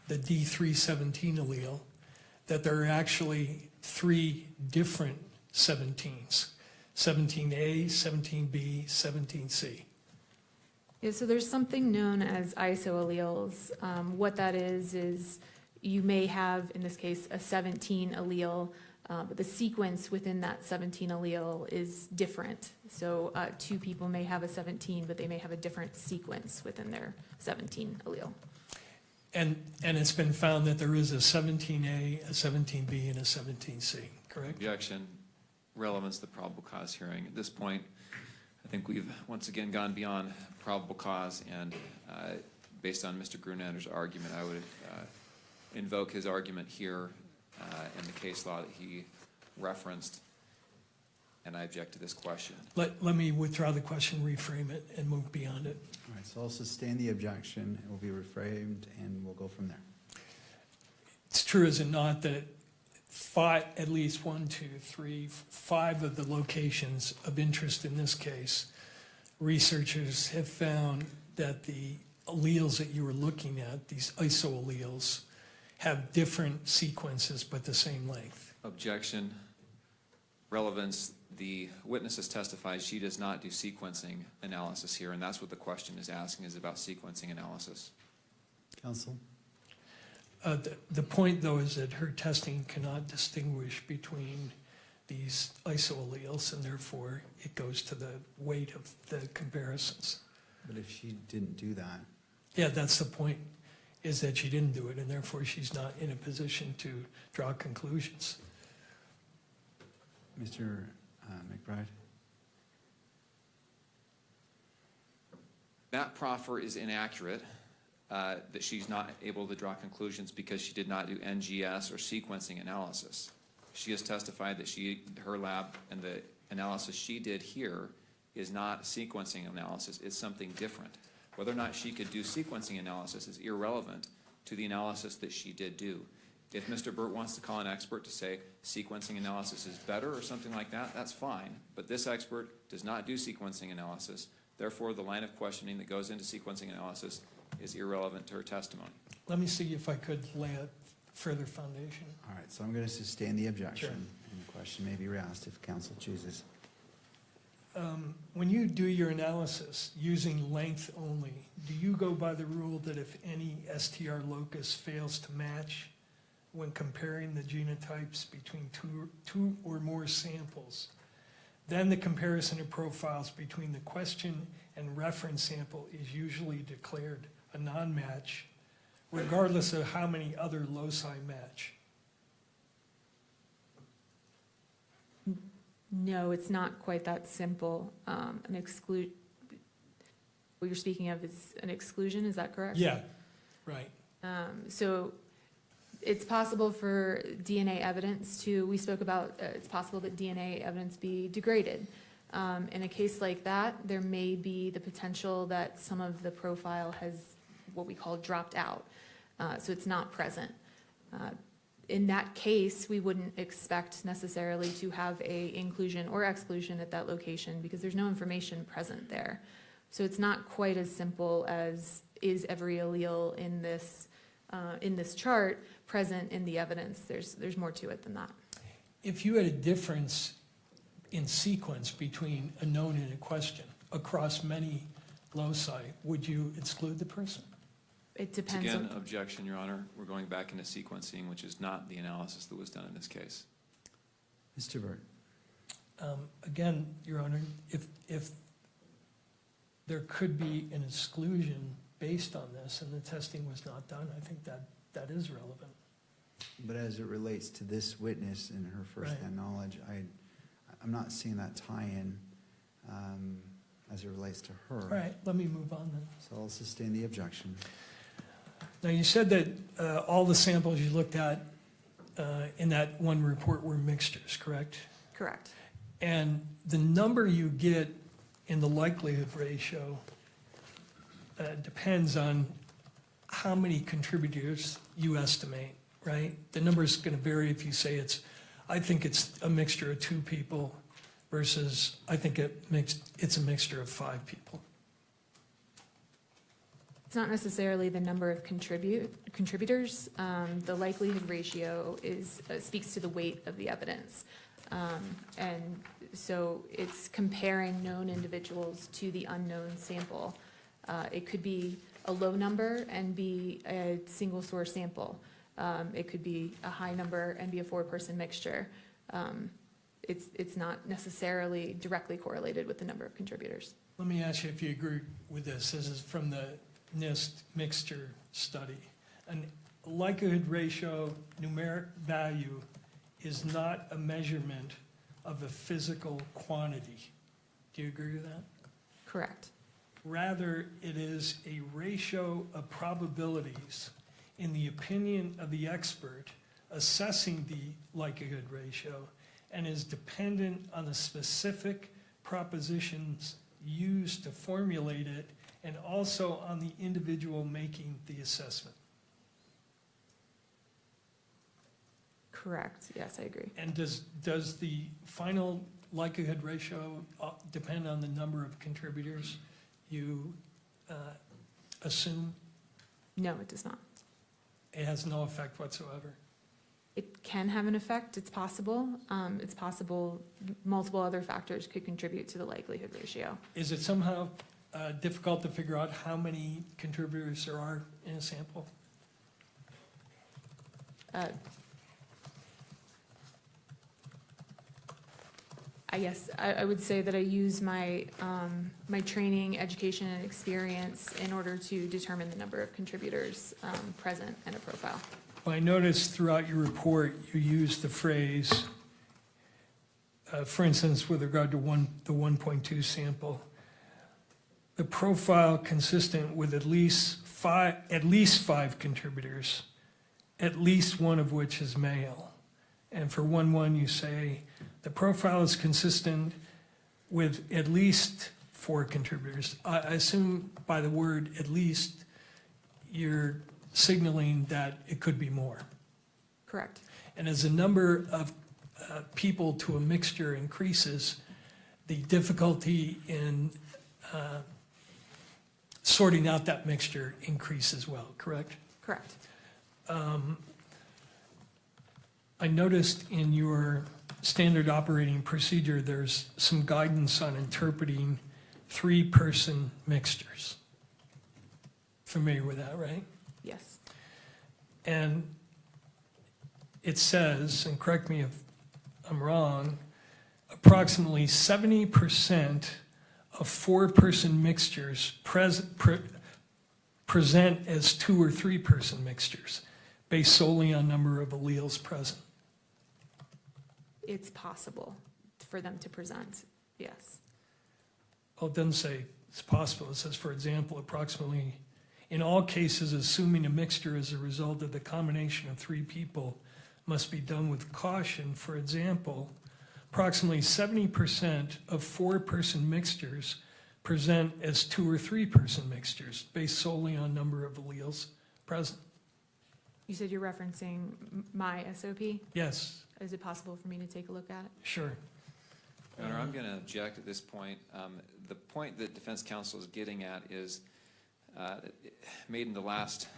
the D317 allele, that there are actually 3 different 17s, 17A, 17B, 17C. Yeah, so there's something known as isoalleles. What that is you may have, in this case, a 17 allele, but the sequence within that 17 allele is different. So 2 people may have a 17, but they may have a different sequence within their 17 allele. And it's been found that there is a 17A, a 17B, and a 17C, correct? Objection, relevance to the probable cause hearing. At this point, I think we've once again gone beyond probable cause, and based on Mr. Grunlander's argument, I would invoke his argument here in the case law that he referenced, and I object to this question. Let me withdraw the question, reframe it, and move beyond it. All right, so I'll sustain the objection, it will be reframed, and we'll go from there. It's true, is it not, that at least 5 of the locations of interest in this case, researchers have found that the alleles that you were looking at, these isoalleles, have different sequences but the same length. Objection. relevance, the witness has testified she does not do sequencing analysis here, and that's what the question is asking, is about sequencing analysis. Counsel? The point, though, is that her testing cannot distinguish between these isoalleles, and therefore it goes to the weight of the comparisons. But if she didn't do that, Yeah, that's the point, is that she didn't do it, and therefore she's not in a position to draw conclusions. Mr. McBride? That proffer is inaccurate, that she's not able to draw conclusions because she did not do NGS or sequencing analysis. She has testified that her lab and the analysis she did here is not sequencing analysis, it's something different. Whether or not she could do sequencing analysis is irrelevant to the analysis that she did do. If Mr. Burt wants to call an expert to say sequencing analysis is better or something like that, that's fine. But this expert does not do sequencing analysis. Therefore, the line of questioning that goes into sequencing analysis is irrelevant to her testimony. Let me see if I could lay a further foundation. All right, so I'm going to sustain the objection. Sure. And the question may be reasked if counsel chooses. When you do your analysis using length only, do you go by the rule that if any STR locus fails to match when comparing the genotypes between two or more samples, then the comparison of profiles between the question and reference sample is usually declared a non-match, regardless of how many other loci match? No, it's not quite that simple. What you're speaking of is an exclusion, is that correct? Yeah, right. So it's possible for DNA evidence we spoke about, it's possible that DNA evidence be degraded. In a case like that, there may be the potential that some of the profile has what we call dropped out. So it's not present. In that case, we wouldn't expect necessarily to have a inclusion or exclusion at that location because there's no information present there. So it's not quite as simple as is every allele in this chart present in the evidence. There's more to it than that. If you had a difference in sequence between a known and a question across many loci, would you exclude the person? It depends. Again, objection, Your Honor. We're going back into sequencing, which is not the analysis that was done in this case. Mr. Burt? Again, Your Honor, if there could be an exclusion based on this and the testing was not done, I think that is relevant. But as it relates to this witness and her firsthand knowledge, I'm not seeing that tie-in as it relates to her. All right, let me move on then. So I'll sustain the objection. Now, you said that all the samples you looked at in that one report were mixtures, correct? Correct. And the number you get in the likelihood ratio depends on how many contributors you estimate, right? The number is going to vary if you say I think it's a mixture of 2 people versus I think it's a mixture of 5 people. It's not necessarily the number of contributors. The likelihood ratio speaks to the weight of the evidence. And so it's comparing known individuals to the unknown sample. It could be a low number and be a single source sample. It could be a high number and be a 4-person mixture. It's not necessarily directly correlated with the number of contributors. Let me ask you if you agree with this. This is from the NIST mixture study. An likelihood ratio numeric value is not a measurement of a physical quantity. Do you agree with that? Correct. Rather, it is a ratio of probabilities in the opinion of the expert assessing the likelihood ratio and is dependent on the specific propositions used to formulate it and also on the individual making the assessment. Correct. Yes, I agree. And does the final likelihood ratio depend on the number of contributors you assume? No, it does not. It has no effect whatsoever. It can have an effect, it's possible. It's possible multiple other factors could contribute to the likelihood ratio. Is it somehow difficult to figure out how many contributors there are in a sample? I guess I would say that I use my, my training, education, and experience in order to determine the number of contributors present in a profile. Well, I noticed throughout your report, you used the phrase, for instance, with regard to the 1.2 sample, the profile consistent with at least five contributors, at least one of which is male. And for 1.1, you say, the profile is consistent with at least 4 contributors. I assume by the word at least, you're signaling that it could be more. Correct. And as the number of people to a mixture increases, the difficulty in sorting out that mixture increases as well, correct? Correct. I noticed in your standard operating procedure, there's some guidance on interpreting 3-person mixtures. Familiar with that, right? Yes. And it says, and correct me if I'm wrong, approximately 70% of 4-person mixtures present as 2- or 3-person mixtures, based solely on number of alleles present. It's possible for them to present, yes. Well, it doesn't say it's possible. It says, for example, approximately, in all cases, assuming a mixture as a result of the combination of 3 people must be done with caution. For example, approximately 70% of 4-person mixtures present as 2- or 3-person mixtures, based solely on number of alleles present. You said you're referencing my SOP? Yes, Is it possible for me to take a look at it? sure. Your Honor, I'm going to object at this point. The point that defense counsel is getting at is made in the last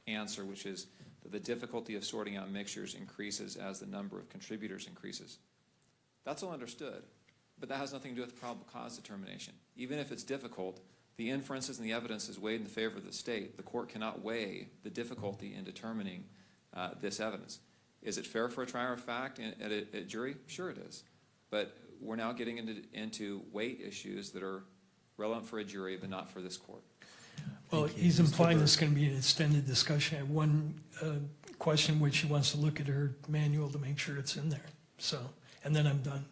answer, which is that the difficulty of sorting out mixtures increases as the number of contributors increases. That's all understood, but that has nothing to do with the probable cause determination. Even if it's difficult, the inferences and the evidence is weighed in favor of the state. The court cannot weigh the difficulty in determining this evidence. Is it fair for a trier of fact at a jury? Sure it is. But we're now getting into weight issues that are relevant for a jury, but not for this court. Well, Thank you, he's Mr. implying Burke. this is going to be an extended discussion. I have one question which he wants to look at her manual to make sure it's in there. So, and then I'm done.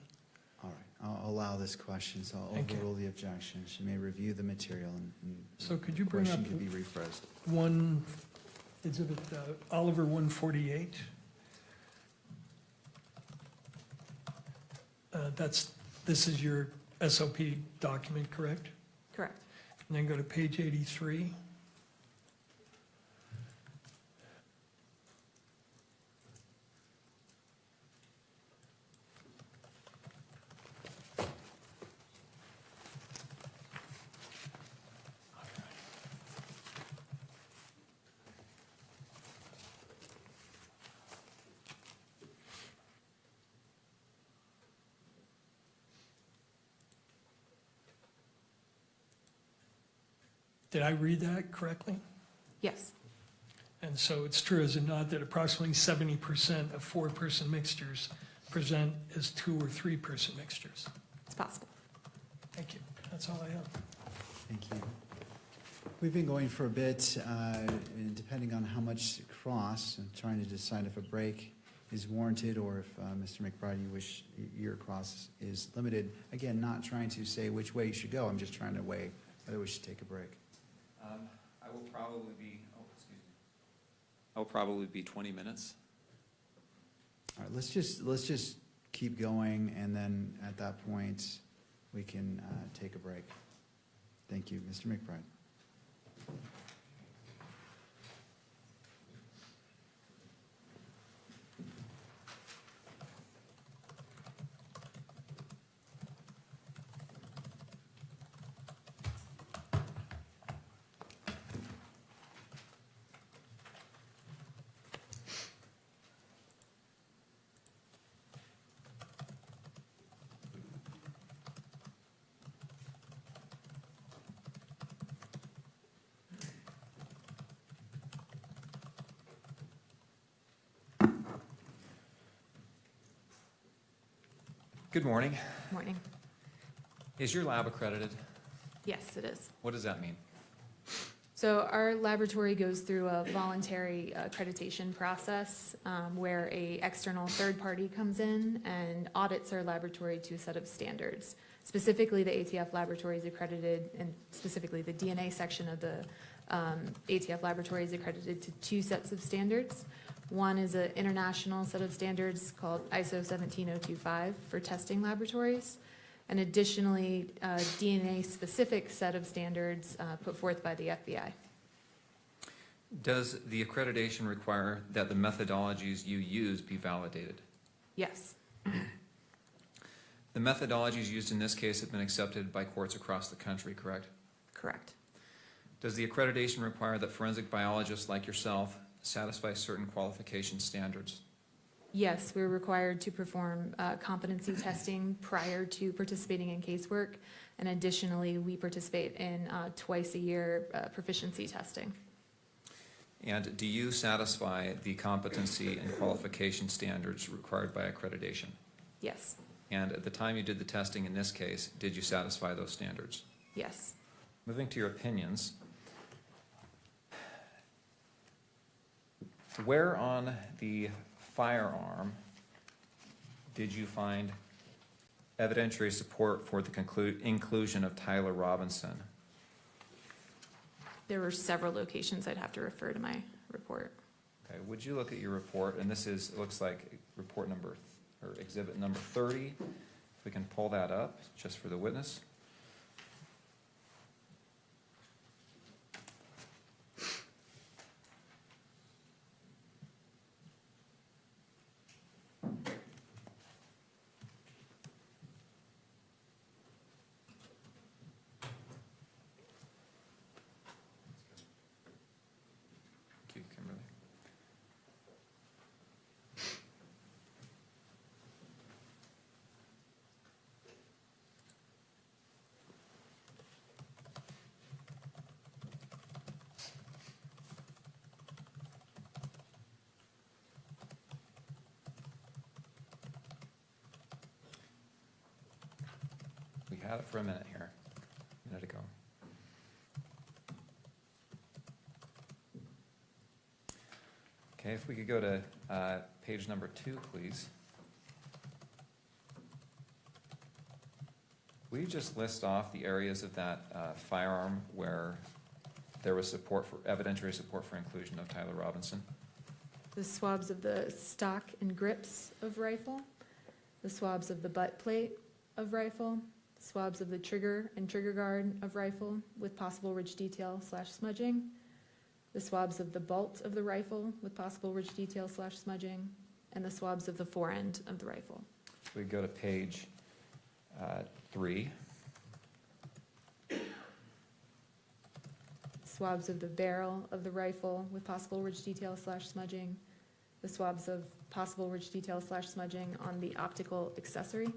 All right, I'll allow this question, so I'll Thank you. overrule the objection. She may review the material and So could you bring question up can be rephrased. one, exhibit Oliver 148? This is your SOP document, correct? Correct. And then go to page 83. Did I read that correctly? Yes. And so it's true, is it not, that approximately 70% of 4-person mixtures present as 2- or 3-person mixtures? It's possible. Thank you. That's all I have. Thank you. We've been going for a bit, and depending on how much cross, I'm trying to decide if a break is warranted or if, Mr. McBride, you wish your cross is limited. Again, not trying to say which way you should go, I'm just trying to weigh whether we should take a break. I will probably be, I will probably be 20 minutes. All right, let's just keep going, and then at that point, we can take a break. Thank you, Mr. McBride. Good morning. Morning. Is your lab accredited? Yes, it is. What does that mean? So our laboratory goes through a voluntary accreditation process where a external third party comes in and audits our laboratory to a set of standards. Specifically, the ATF laboratory is accredited, and specifically the DNA section of the ATF laboratory is accredited to 2 sets of standards. One is an international set of standards called ISO 17025 for testing laboratories, and additionally, a DNA-specific set of standards put forth by the FBI. Does the accreditation require that the methodologies you use be validated? Yes, The methodologies used in this case have been accepted by courts across the country, correct? correct. Does the accreditation require that forensic biologists like yourself satisfy certain qualification standards? Yes, we're required to perform competency testing prior to participating in casework, and additionally, we participate in twice-a-year proficiency testing. And do you satisfy the competency and qualification standards required by accreditation? Yes, And at the time you did the testing in this case, did you satisfy those standards? yes. Moving to your opinions, where on the firearm did you find evidentiary support for the inclusion of Tyler Robinson? There were several locations. I'd have to refer to my report. Okay, would you look at your report, and this is, it looks like report number, or exhibit number 30. If we can pull that up, just for the witness. Thank you, Kimberly. We had it for a minute here, a minute ago. Okay, if we could go to page number 2, please. Will you just list off the areas of that firearm where there was support for, evidentiary support for inclusion of Tyler Robinson? The swabs of the stock and grips of rifle, the swabs of the butt plate of rifle, swabs of the trigger and trigger guard of rifle with possible ridge detail / smudging, the swabs of the bolt of the rifle with possible ridge detail / smudging, and the swabs of the forend of the rifle. We go to page 3. Swabs of the barrel of the rifle with possible ridge detail / smudging, the swabs of possible ridge detail / smudging on the optical accessory.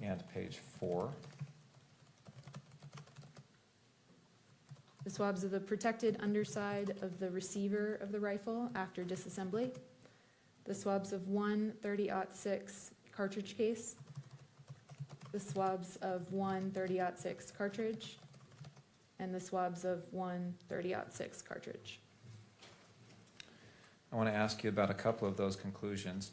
And page 4. The swabs of the protected underside of the receiver of the rifle after disassembly. The swabs of one 30-06 cartridge case. The swabs of one 30-06 cartridge. And the swabs of one 30-06 cartridge. I want to ask you about a couple of those conclusions.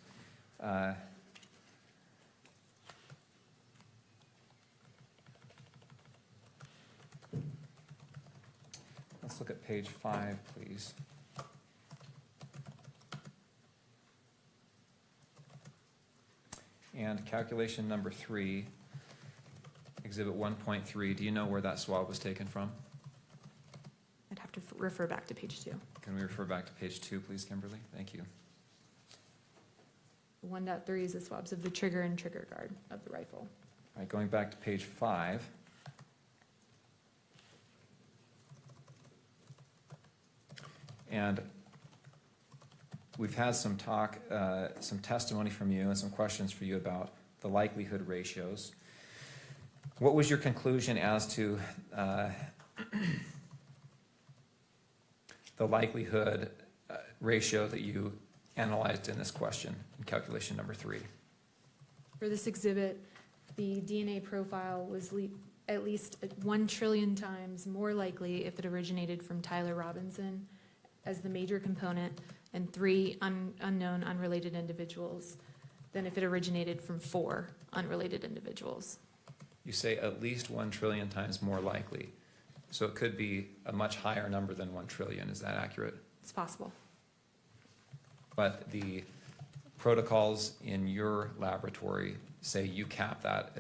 Let's look at page 5, please. And calculation number 3, exhibit 1.3, do you know where that swab was taken from? I'd have to refer back to page 2. Can we refer back to page 2, please, Kimberly? Thank you. 1.3 is the swabs of the trigger and trigger guard of the rifle. All right, going back to page 5. And we've had some talk, some testimony from you and some questions for you about the likelihood ratios. What was your conclusion as to the likelihood ratio that you analyzed in this question, in calculation number 3? For this exhibit, the DNA profile was at least 1 trillion times more likely if it originated from Tyler Robinson as the major component and 3 unknown unrelated individuals than if it originated from 4 unrelated individuals. You say at least 1 trillion times more likely. So it could be a much higher number than 1 trillion. Is that accurate? It's possible. But the protocols in your laboratory say you cap that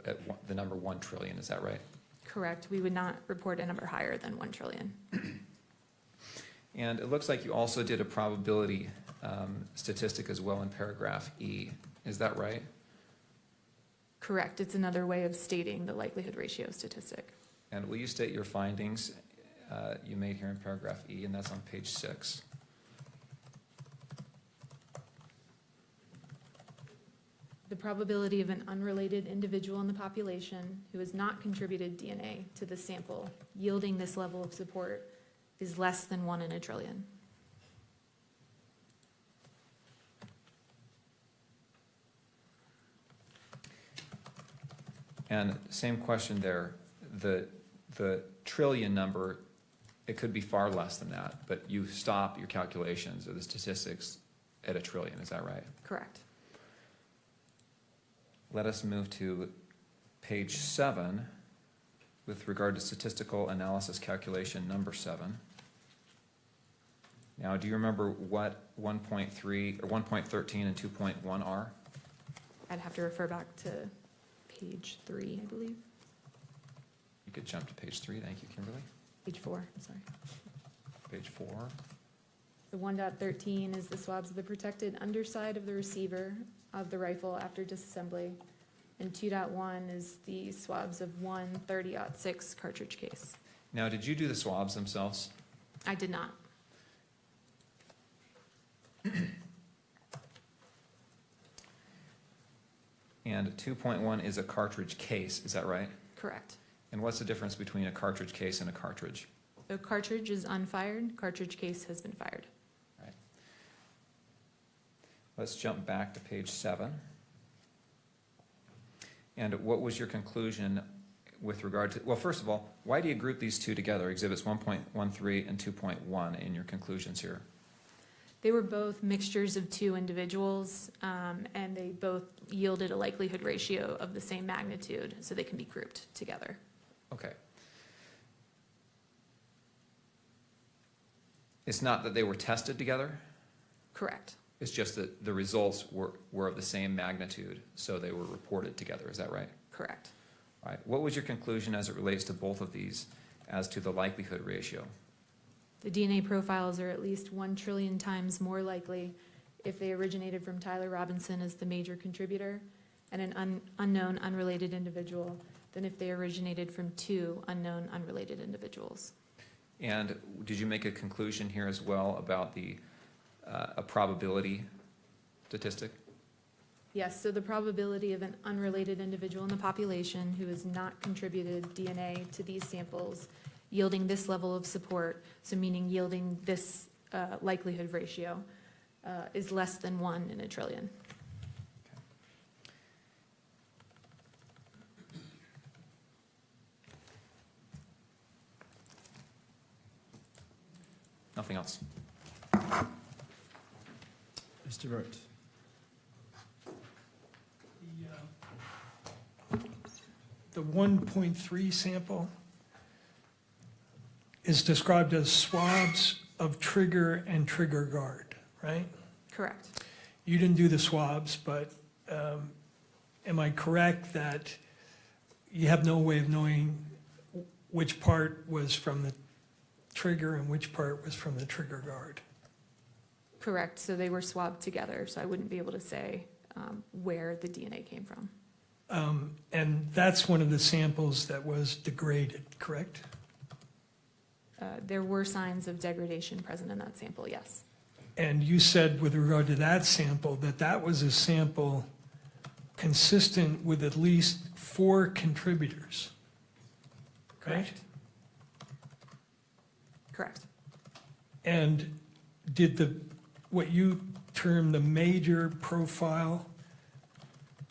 at the number 1 trillion. Is that right? Correct. We would not report a number higher than 1 trillion. And it looks like you also did a probability statistic as well in paragraph E. Is that right? Correct. It's another way of stating the likelihood ratio statistic. And will you state your findings you made here in paragraph E, and that's on page 6? The probability of an unrelated individual in the population who has not contributed DNA to the sample yielding this level of support is less than 1 in a trillion. And same question there. The trillion number, it could be far less than that, but you stop your calculations or the statistics at 1 trillion. Is that right? Correct. Let us move to page 7 with regard to statistical analysis calculation number 7. Now, do you remember what 1.3 or 1.13 and 2.1 are? I'd have to refer back to page 3, I believe. You could jump to page 3. Thank you, Kimberly. Page 4, I'm sorry. Page 4. The 1.13 is the swabs of the protected underside of the receiver of the rifle after disassembly. And 2.1 is the swabs of 1 30-06 cartridge case. Now, did you do the swabs themselves? I did not. And 2.1 is a cartridge case, is that right? Correct. And what's the difference between a cartridge case and a cartridge? The cartridge is unfired, cartridge case has been fired. Right. Let's jump back to page 7. And what was your conclusion with regard to, well, first of all, why do you group these two together, exhibits 1.13 and 2.1 in your conclusions here? They were both mixtures of 2 individuals, and they both yielded a likelihood ratio of the same magnitude, so they can be grouped together. Okay. It's not that they were tested together? Correct. It's just that the results were of the same magnitude, so they were reported together. Is that right? Correct. All right. What was your conclusion as it relates to both of these as to the likelihood ratio? The DNA profiles are at least 1 trillion times more likely if they originated from Tyler Robinson as the major contributor and an unknown unrelated individual than if they originated from 2 unknown unrelated individuals. And did you make a conclusion here as well about a probability statistic? Yes, so the probability of an unrelated individual in the population who has not contributed DNA to these samples yielding this level of support, so meaning yielding this likelihood ratio, is less than 1 in a trillion. Nothing else. Mr. Burt. The 1.3 sample is described as swabs of trigger and trigger guard, right? Correct. You didn't do the swabs, but am I correct that you have no way of knowing which part was from the trigger and which part was from the trigger guard? Correct, so they were swabbed together, so I wouldn't be able to say where the DNA came from. And that's one of the samples that was degraded, correct? There were signs of degradation present in that sample, yes. And you said with regard to that sample, that that was a sample consistent with at least 4 contributors, right? Correct. And did the what you term the major profile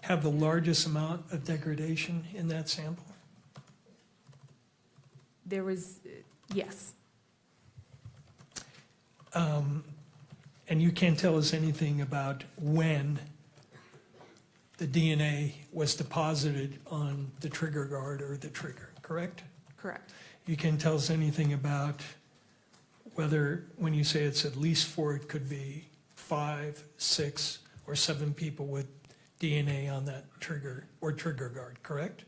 have the largest amount of degradation in that sample? There was, yes, And you can't tell us anything about when the DNA was deposited on the trigger guard or the trigger, correct? correct. You can't tell us anything about whether, when you say it's at least 4, it could be 5, 6, or 7 people with DNA on that trigger or trigger guard, correct?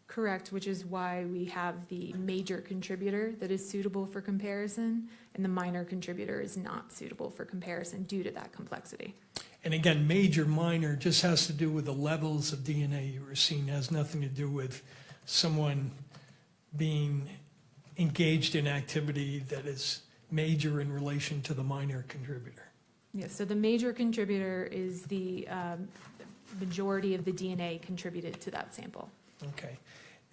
Correct, which is why we have the major contributor that is suitable for comparison, and the minor contributor is not suitable for comparison due to that complexity. And again, major, minor just has to do with the levels of DNA you were seeing, has nothing to do with someone being engaged in activity that is major in relation to the minor contributor. Yes, so the major contributor is the majority of the DNA contributed to that sample. Okay.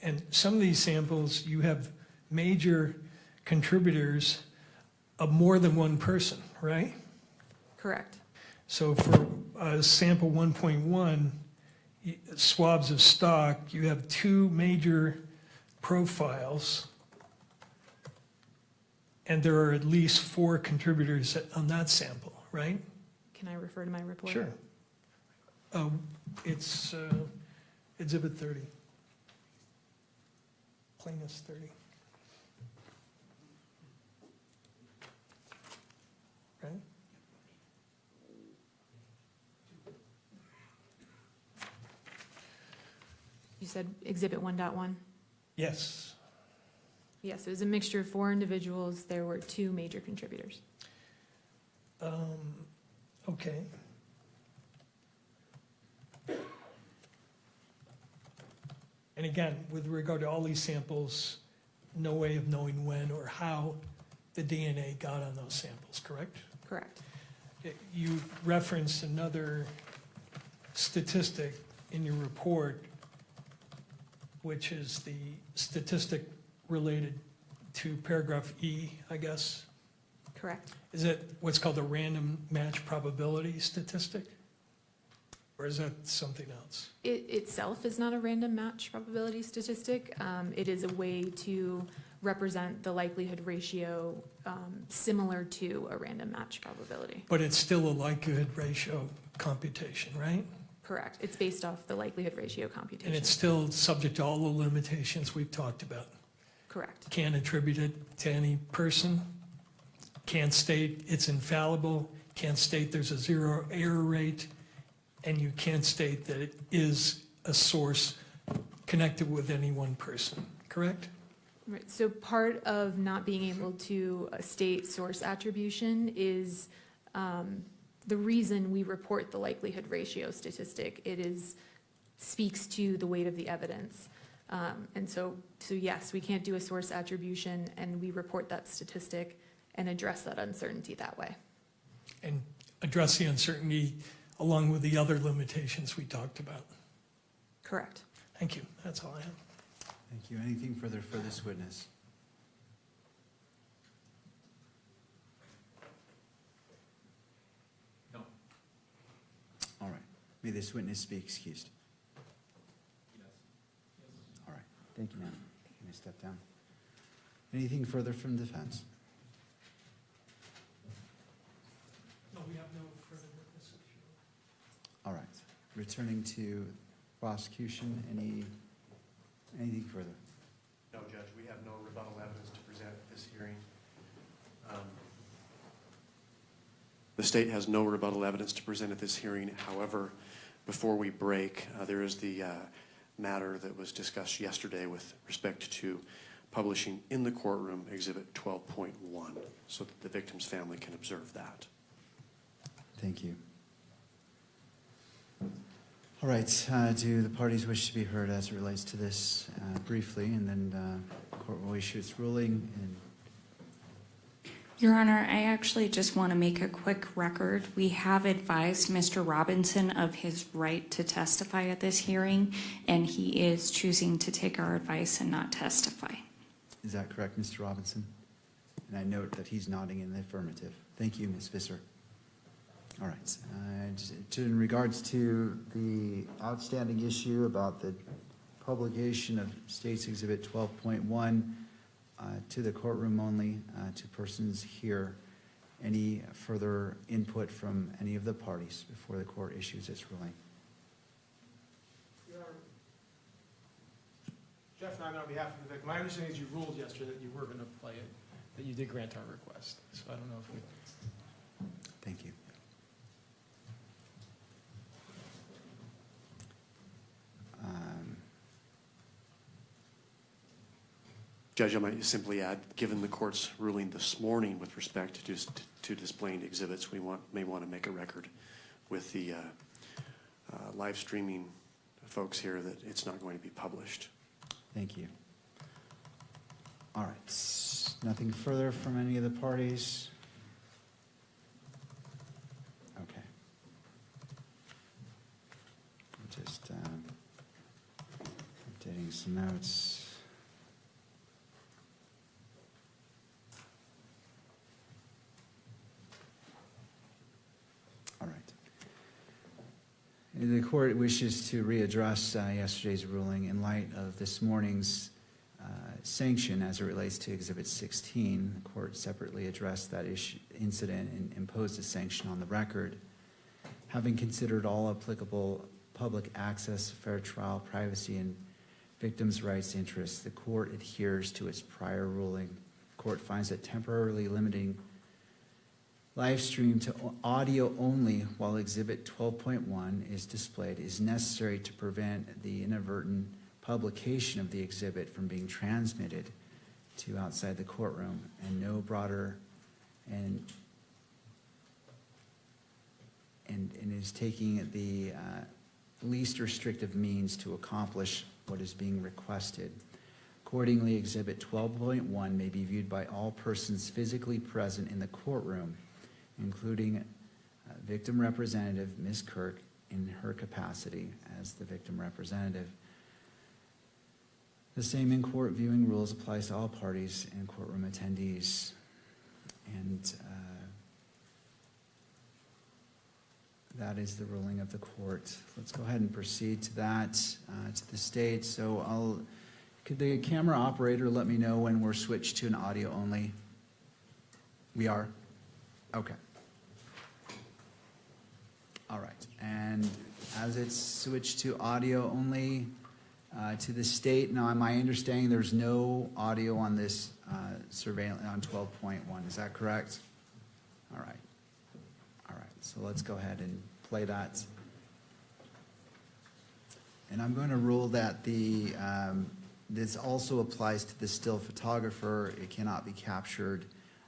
And some of these samples, you have major contributors of more than one person, right? Correct. So for sample 1.1, swabs of stock, you have 2 major profiles, and there are at least 4 contributors on that sample, right? Can I refer to my report? Sure. It's Exhibit 30. Plaintiff's 30. Right? You said Exhibit 1.1? Yes. Yes, it was a mixture of 4 individuals. There were 2 major contributors. Okay. And again, with regard to all these samples, no way of knowing when or how the DNA got on those samples, correct? Correct. You referenced another statistic in your report, which is the statistic related to paragraph E, I guess. Correct. Is it what's called a random match probability statistic? Or is that something else? It itself is not a random match probability statistic. It is a way to represent the likelihood ratio similar to a random match probability. But it's still a likelihood ratio computation, right? Correct. It's based off the likelihood ratio computation. And it's still subject to all the limitations we've talked about. Correct. Can't attribute it to any person, can't state it's infallible, can't state there's a 0 error rate, and you can't state that it is a source connected with any one person, correct? Right. So part of not being able to state source attribution is the reason we report the likelihood ratio statistic. It speaks to the weight of the evidence. And so yes, we can't do a source attribution, and we report that statistic and address that uncertainty that way. And address the uncertainty along with the other limitations we talked about. Correct. Thank you, that's all I have. Thank you. Anything further for this witness? No. All right. May this witness be excused. All right. Thank you, ma'am. You may step down. Anything further from defense? No, we have no further witnesses. All right. Returning to prosecution, anything further? No, Judge, we have no rebuttal evidence to present at this hearing. The state has no rebuttal evidence to present at this hearing. However, before we break, there is the matter that was discussed yesterday with respect to publishing in the courtroom Exhibit 12.1 so that the victim's family can observe that. Thank you. All right, do the parties wish to be heard as it relates to this briefly, and then the court will issue its ruling. And Your Honor, I actually just want to make a quick record. We have advised Mr. Robinson of his right to testify at this hearing, and he is choosing to take our advice and not testify. is that correct, Mr. Robinson? And I note that he's nodding in the affirmative. Thank you, Ms. Visser. All right. In regards to the outstanding issue about the publication of State's Exhibit 12.1 to the courtroom only, to persons here, any further input from any of the parties before the court issues its ruling? Jeff and I, on behalf of the victim, my understanding is you ruled yesterday that you were going to play it, that you did grant our request. So I don't know if we... Thank you. Judge, I might simply add, given the court's ruling this morning with respect to displaying exhibits, we may want to make a record with the live streaming folks here that it's not going to be published. Thank you. All right. Nothing further from any of the parties? Okay. Just updating some notes. All right. The court wishes to readdress yesterday's ruling in light of this morning's sanction as it relates to Exhibit 16. The court separately addressed that incident and imposed a sanction on the record. Having considered all applicable public access, fair trial, privacy, and victims' rights interests, the court adheres to its prior ruling. The court finds that temporarily limiting live stream to audio only while Exhibit 12.1 is displayed is necessary to prevent the inadvertent publication of the exhibit from being transmitted to outside the courtroom, and no broader and is taking the least restrictive means to accomplish what is being requested. Accordingly, Exhibit 12.1 may be viewed by all persons physically present in the courtroom, including victim representative Ms. Kirk in her capacity as the victim representative. The same in-court viewing rules applies to all parties and courtroom attendees. And that is the ruling of the court. Let's go ahead and proceed to that, to the state. So could the camera operator let me know when we're switched to an audio only? We are? Okay. All right. And as it's switched to audio only, to the state, now my understanding there's no audio on this surveillance on 12.1. Is that correct? All right. All right. So let's go ahead and play that. And I'm going to rule that this also applies to the still photographer. It cannot be captured,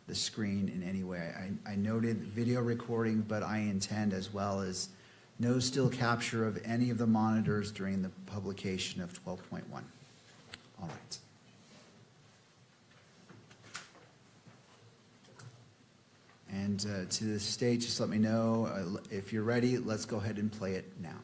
the screen, in any way. I noted video recording, but I intend as well as no still capture of any of the monitors during the publication of 12.1. All right. And to the state, just let me know if you're ready. Let's go ahead and play it now.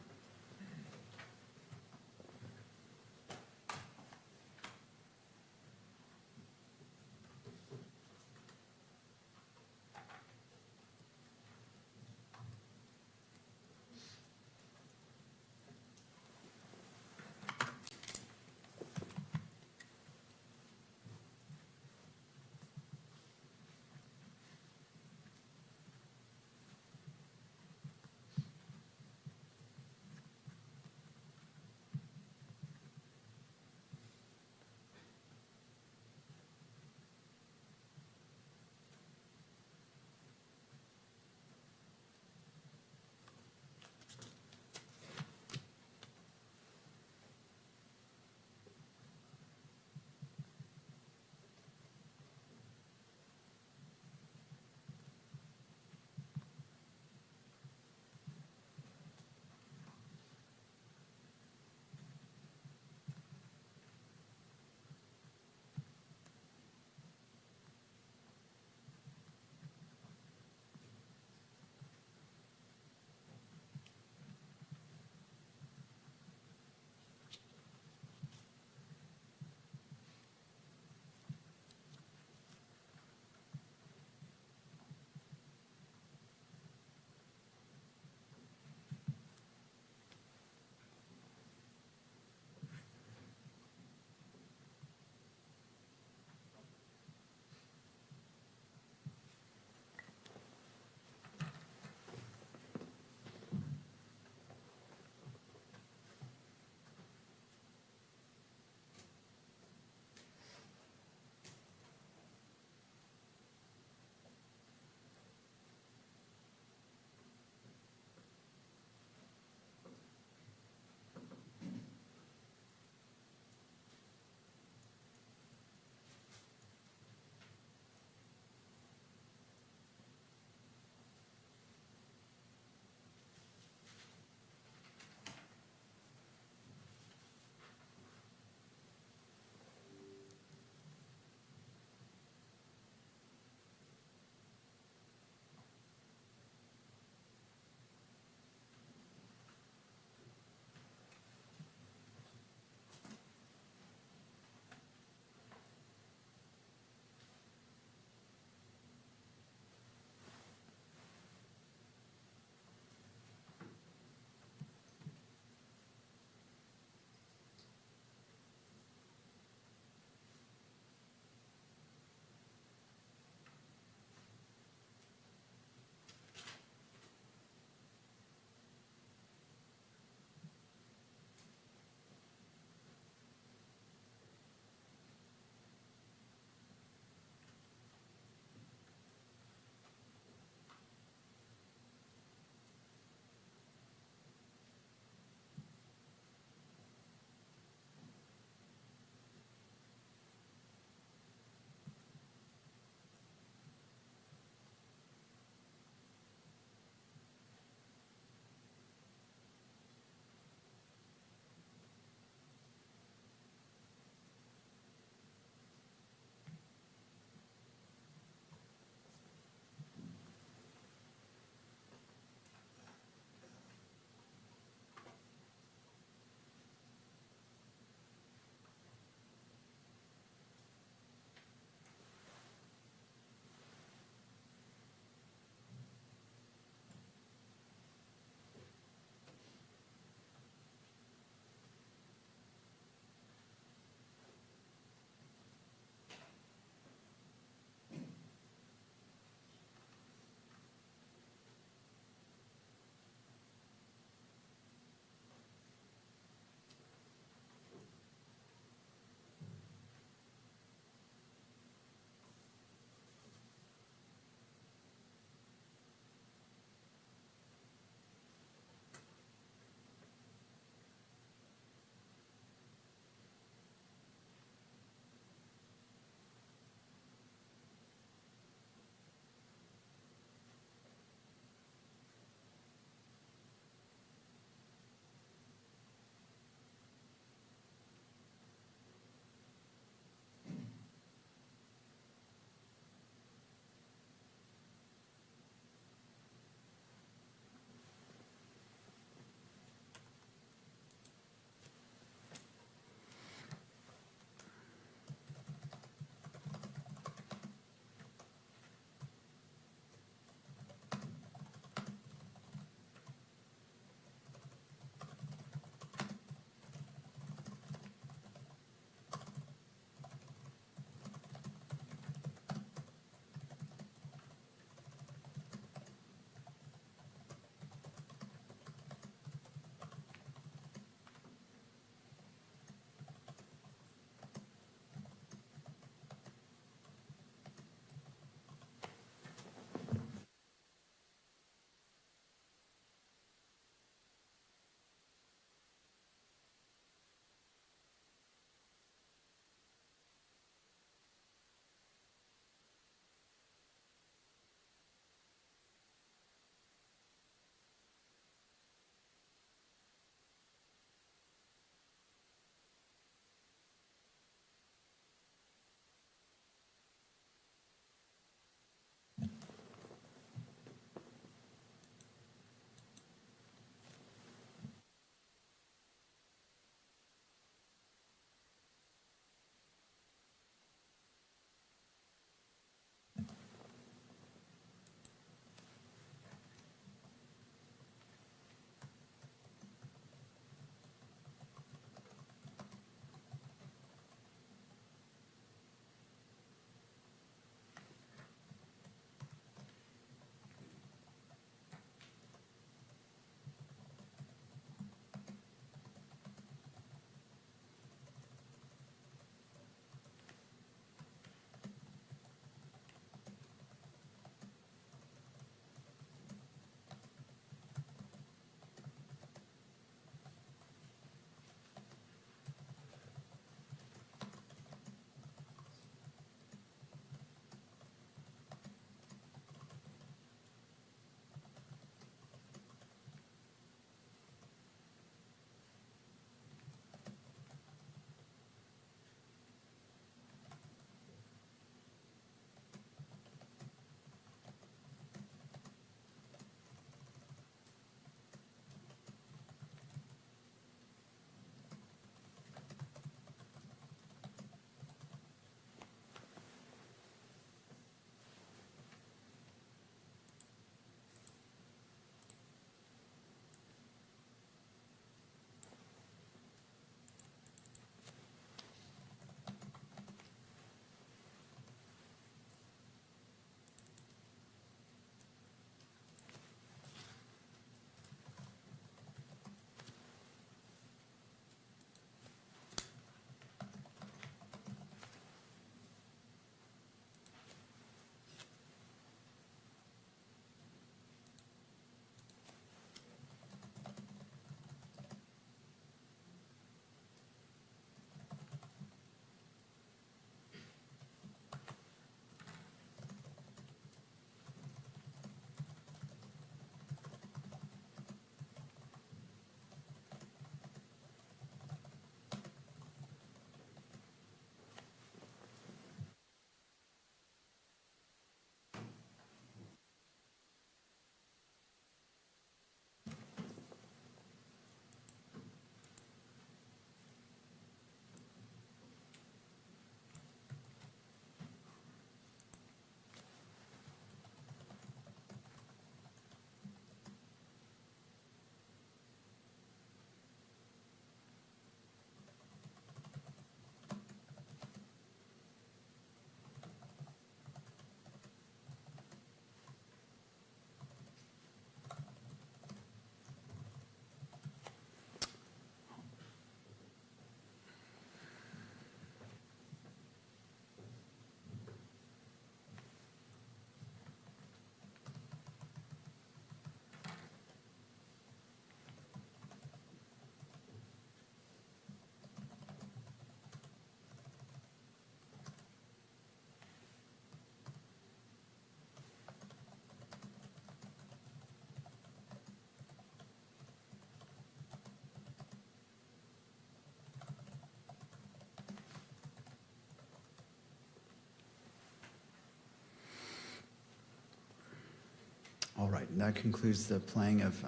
and that concludes the playing of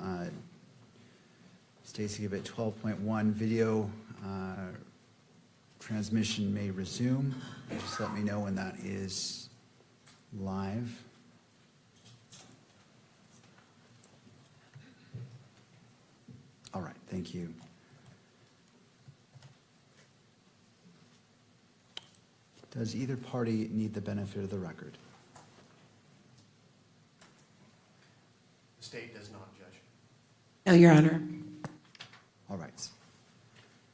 Stacy Exhibit 12.1. Video transmission may resume. Just let me know when that is live. All right, thank you. Does either party need the benefit of the record? The state does not, Judge. No, Your Honor. All right.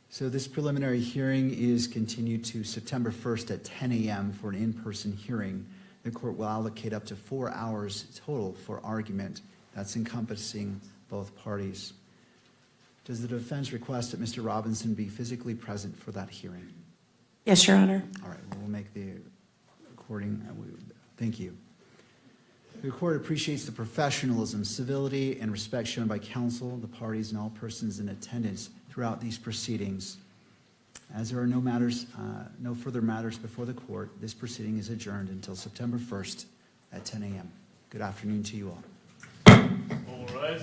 So this preliminary hearing is continued to September 1st at 10 a.m. for an in-person hearing. The court will allocate up to 4 hours total for argument. That's encompassing both parties. Does the defense request that Mr. Robinson be physically present for that hearing? Yes, Your Honor. All right, we'll make the recording. Thank you. The court appreciates the professionalism, civility, and respect shown by counsel, the parties, and all persons in attendance throughout these proceedings. As there are no further matters before the court, this proceeding is adjourned until September 1st at 10 a.m. Good afternoon to you all. All rise.